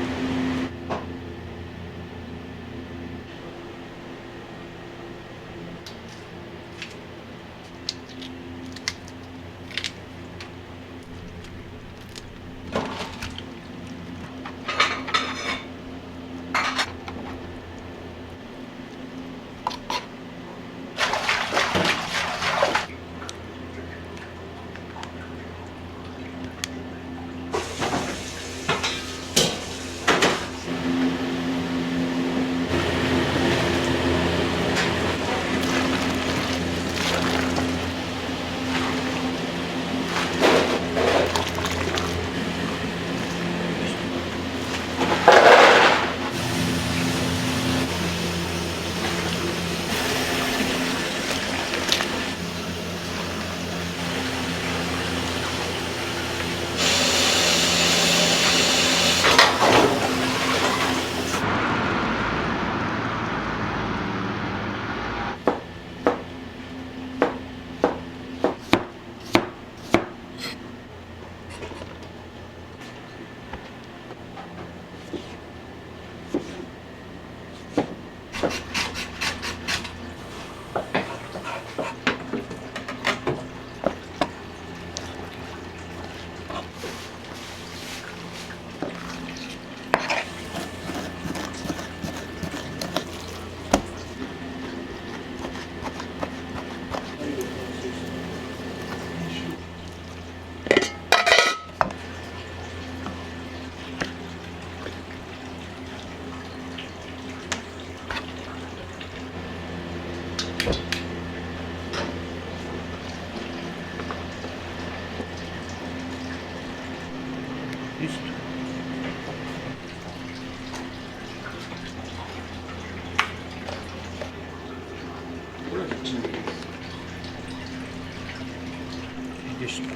よしと。3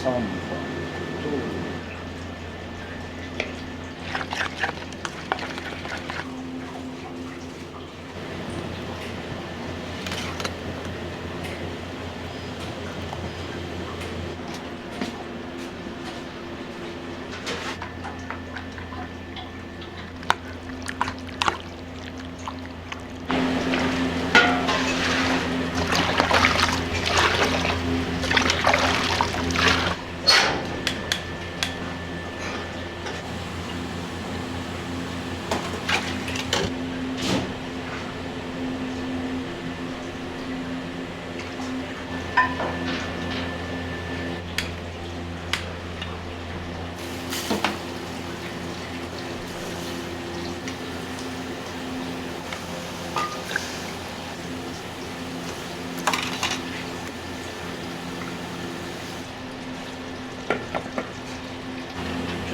番と。ち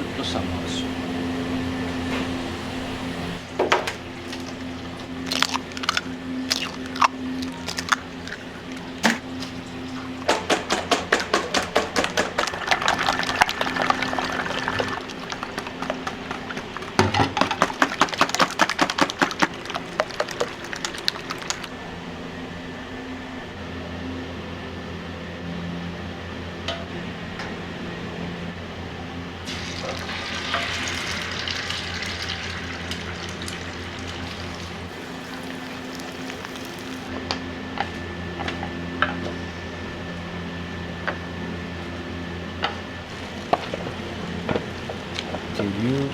ょっと冷ます。っていう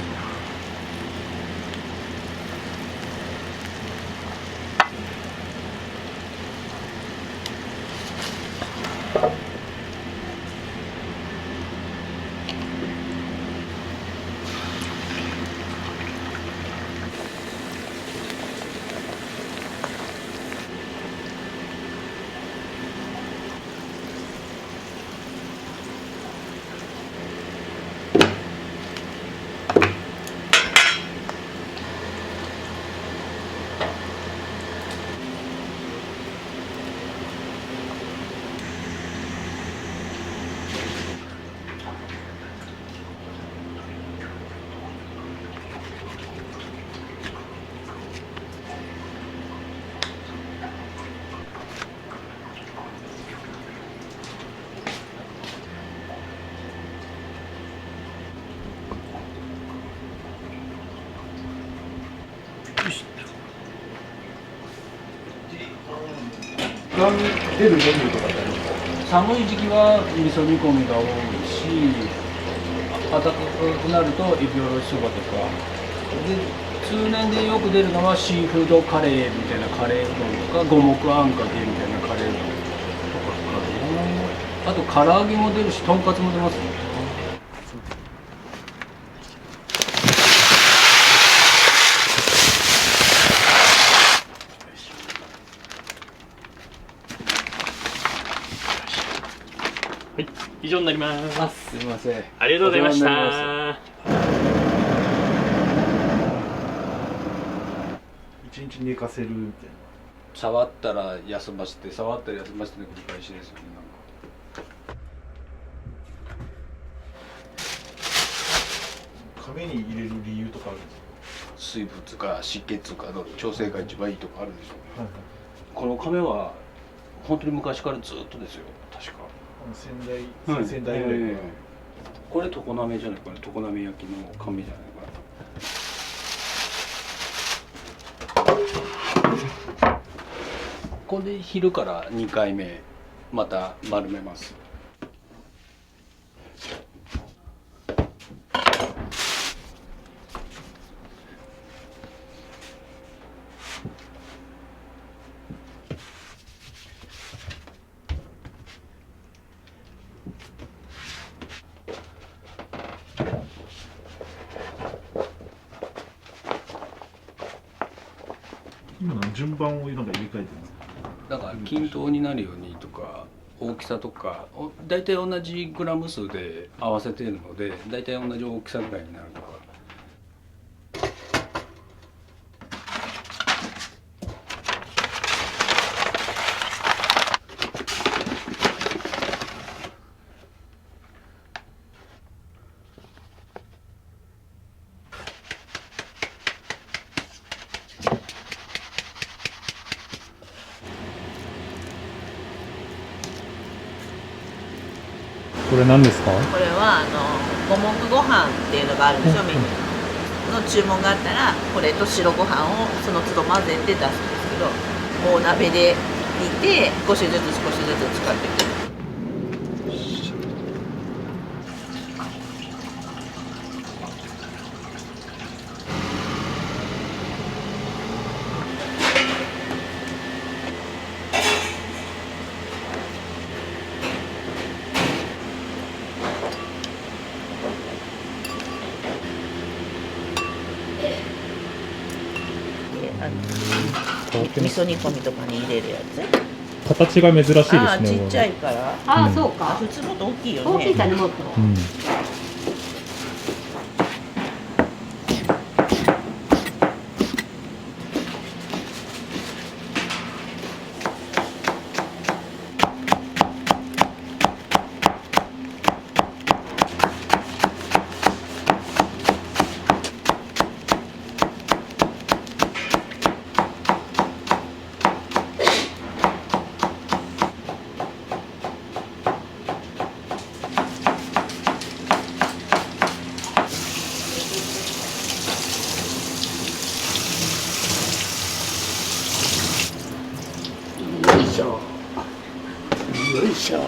が出るメニューとかってありますか？寒い時期は味噌煮込みが多いし、暖かくなるとエビおろしそばとかで、通年でよく出るのはシーフードカレーみたいなカレーうどんとか五目あんかけみたいなカレーうどんとかかな。あと唐揚げも出るし、とんかつも出ますね。以上になります。すみません。ありがとうございました。一日寝かせるみたいな。触ったら休ませて、触ったら休ませての繰り返しですよね。亀に入れる理由とかあるんですか？水分とか湿気とかの調整が一番いいとかあるんでしょう、はいはい、この亀は本当に昔からずっとですよ、確か。先代ぐらいから、これ常滑じゃないかな、常滑焼きの亀じゃないかな。これで昼から2回目また丸めます。今の順番をなんか入れ替えてるんですか？だから均等になるようにとか大きさとか大体同じグラム数で合わせているので、大体同じ大きさぐらいになるとか。これ何ですか？これは五目ご飯っていうのがあるんですよ、メニューの注文があったらこれと白ご飯をその都度混ぜて出すんですけど、大鍋で煮て少しずつ少しずつ使っていく。ってます。味噌煮込みとかに入れるやつ。形が珍しいですね。ああ、ちっちゃいから。ああ、そうか。普通もっと大きいよね。大きいかね、もっと。うん。よいしょ。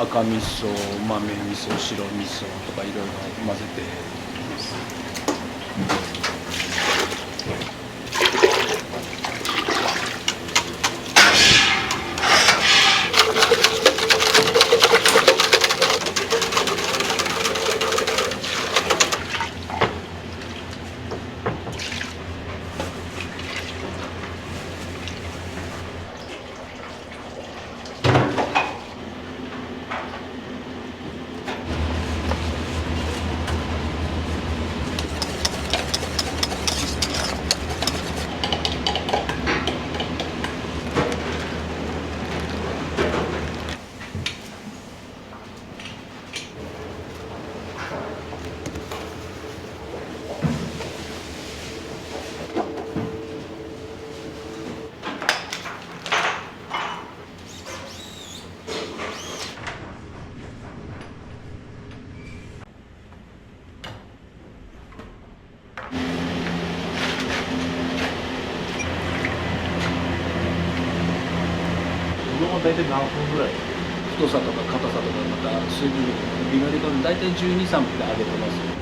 赤味噌、豆味噌、白味噌とかいろいろ混ぜてます。大体何分ぐらい？太さとか硬さとかまた水分量微妙で大体12、13分で揚げてます。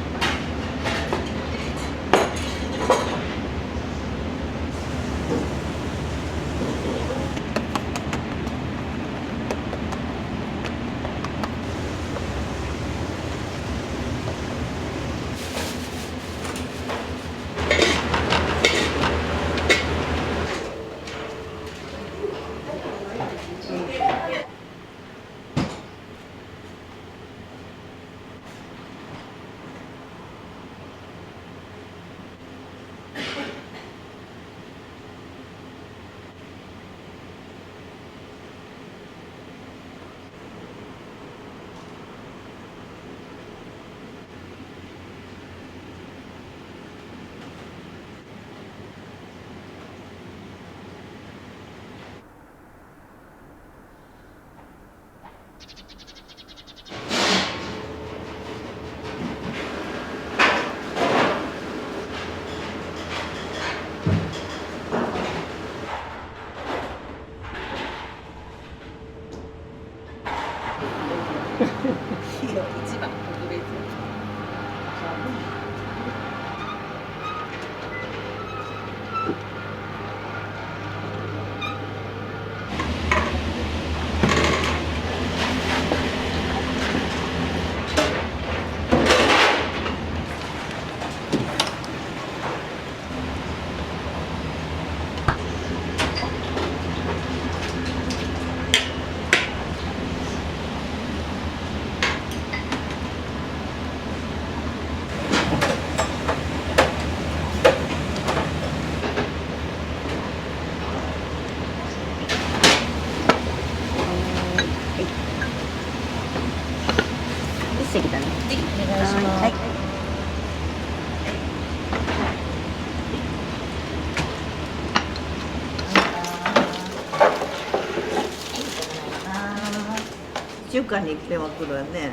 一番特別。一席だね。お願いします。はい。1週間に1遍は来るわね。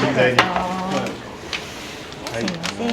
人材に。すいません。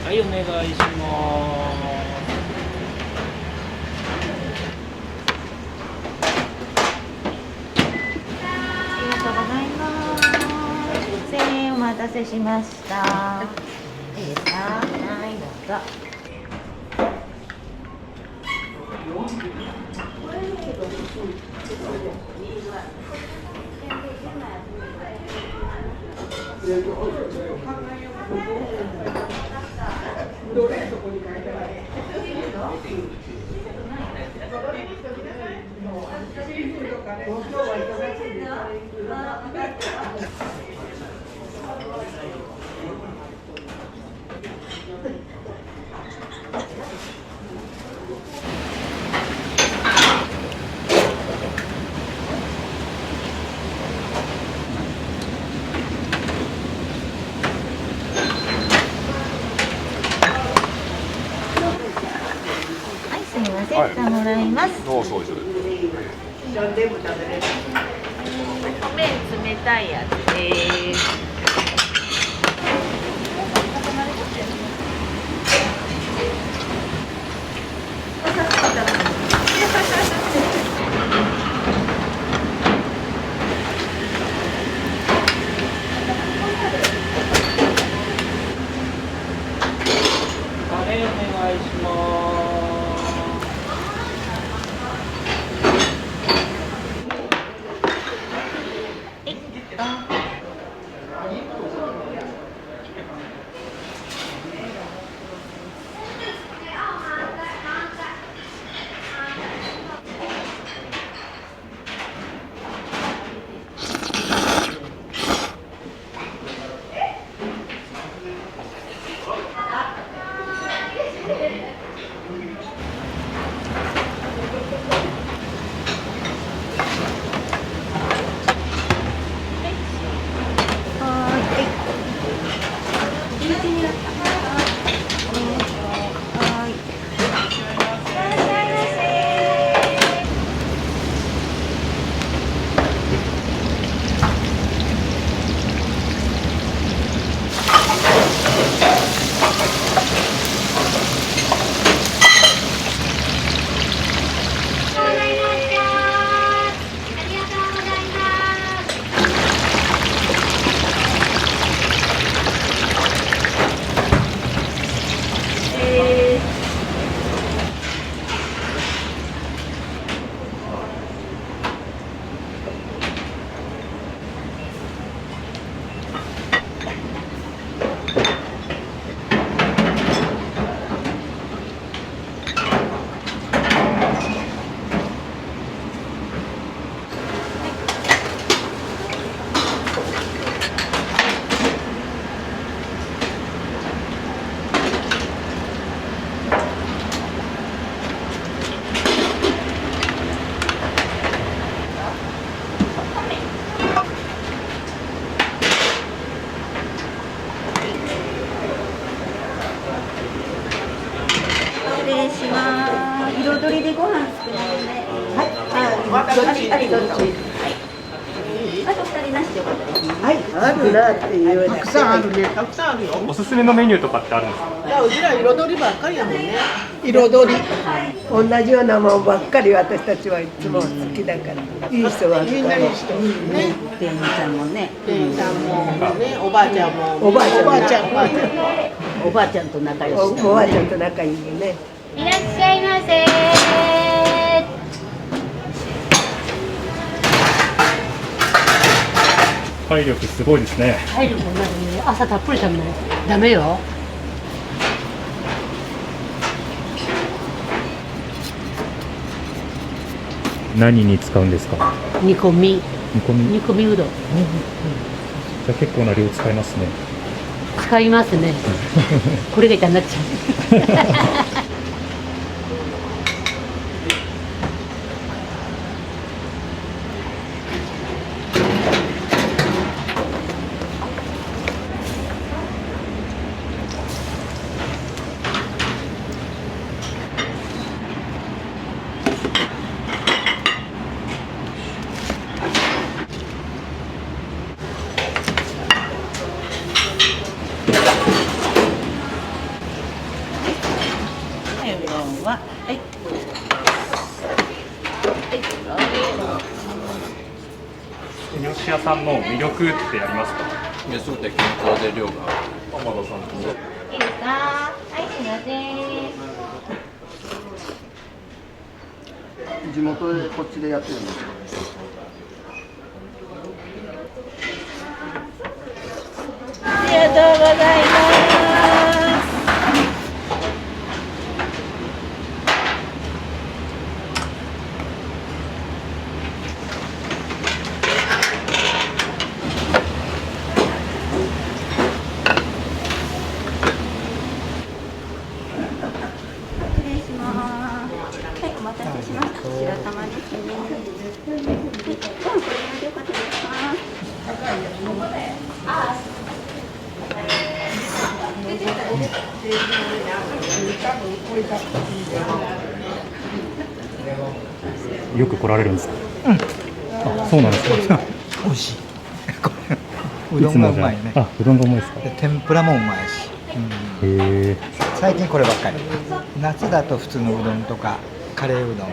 はい、お願いします。ありがとうございます。1000円お待たせしました。いいですか？はい、どうぞ。すみません、はい蓋もらいます。どうそうです。麺冷たいやつです。カレーお願いします。彩りでご飯少なめで。はい。どっち？はい。あと2人りなしでよかったです。はい、あるなっていう。たくさんあるね、たくさんあるよ。おすすめのメニューとかってあるんですか？いや、うちら彩りばっかりやもんね。彩り。同じようなもんばっかり私たちはいつも好きだから。いい人はみんないい人。ね。店員さんもね。店員さんもね、おばあちゃんも。おばあちゃんおばあちゃん。おばあちゃんと仲良し。おばあちゃんと仲いいよね。いらっしゃいませ。体力すごいですね。体力もないね。朝たっぷり食べない。ダメよ。何に使うんですか？煮込み。煮込み。煮込みうどん。じゃあ結構な量使いますね。使いますね。これが痛になっちゃう。三好屋さんの魅力ってありますか？安くて健康で量が浜田さんと。いいですか？はい、すみません。地元でこっちでやってるんですよ。ありがとうございます。失礼します。はい、お待たせしました。白玉ですね。はい、これでよかったですか？よく来られるんですか？あ、そうなんですか。美味しい。うどんがうまいね。あ、うどんがうまいですか。で天ぷらもうまいし。へえ。最近こればっかり。夏だと普通のうどんとかカレーうどんとか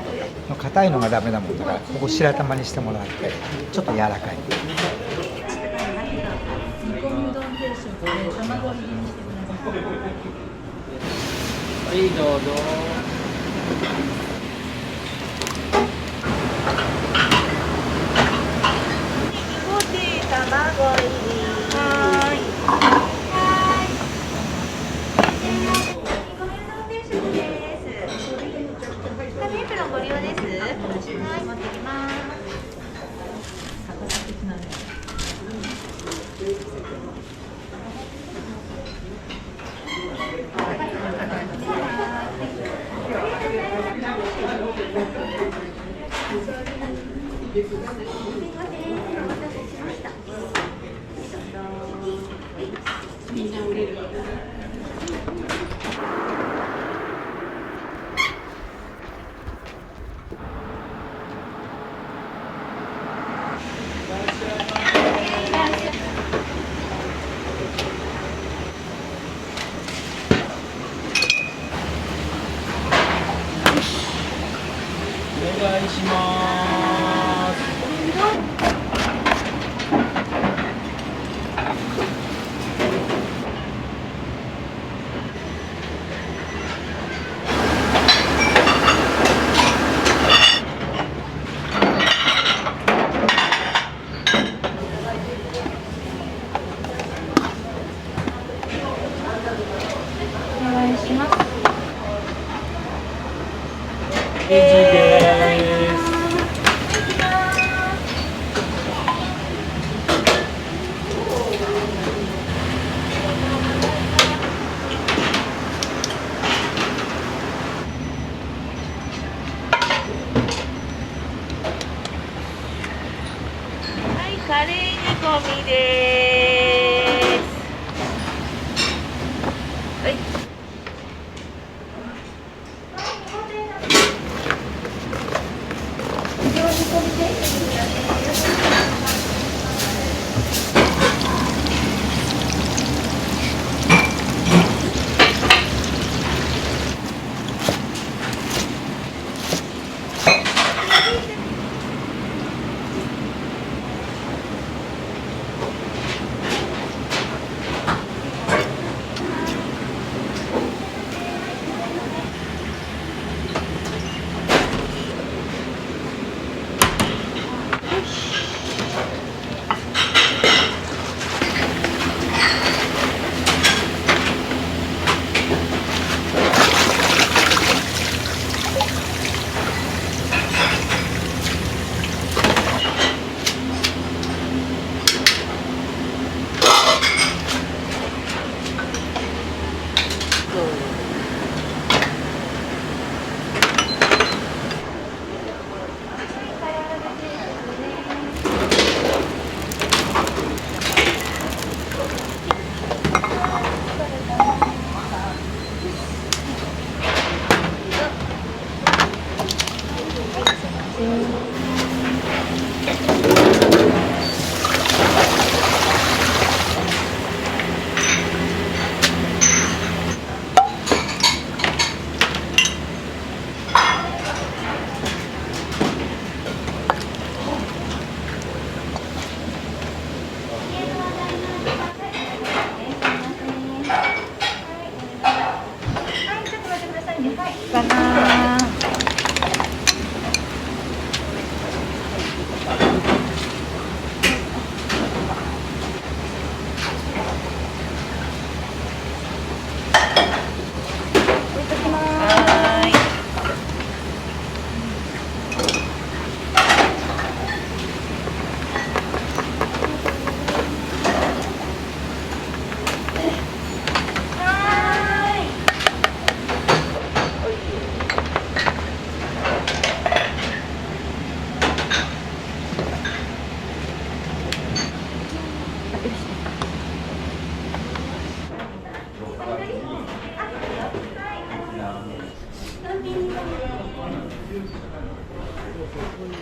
の硬いのがダメなもんだから、ここ白玉にしてもらってちょっと柔らかい。煮込みうどん定食で卵入りにしてください。はい、どうぞ。卵入り。はーい。エプロンご利用です。はい、持ってきます。みんな売れる。お願いします。お願いします。レジです。はい、カレー煮込みです。はい。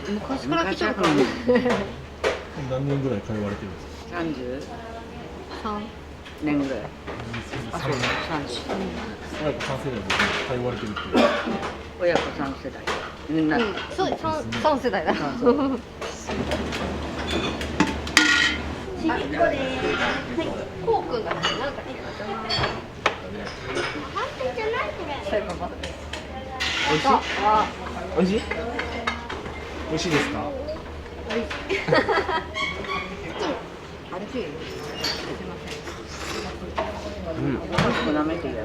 昔から来てるからね。何年ぐらい通われてるんですか33年ぐらい。あ、そう、30。親子3世代で通われてるっていう。親子3世代。みんな。そう、3世代だ。ちびっこでーす。はい、こうくんがなんかいいかな。反対じゃないこれ。そういえばまだ。美味しい？美味しい？美味しいですか？美味しい。あれつい。うん。舐めていいや。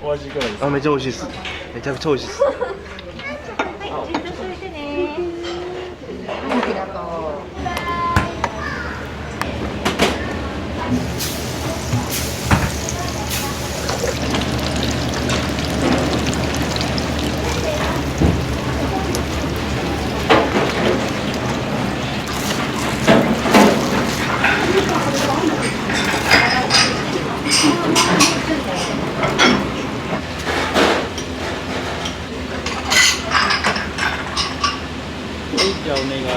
お味いかがですか？あ、めっちゃ美味しいです。めちゃくちゃ美味しいです。はい、じっとしといてね。ありがとう。じゃあお願いします。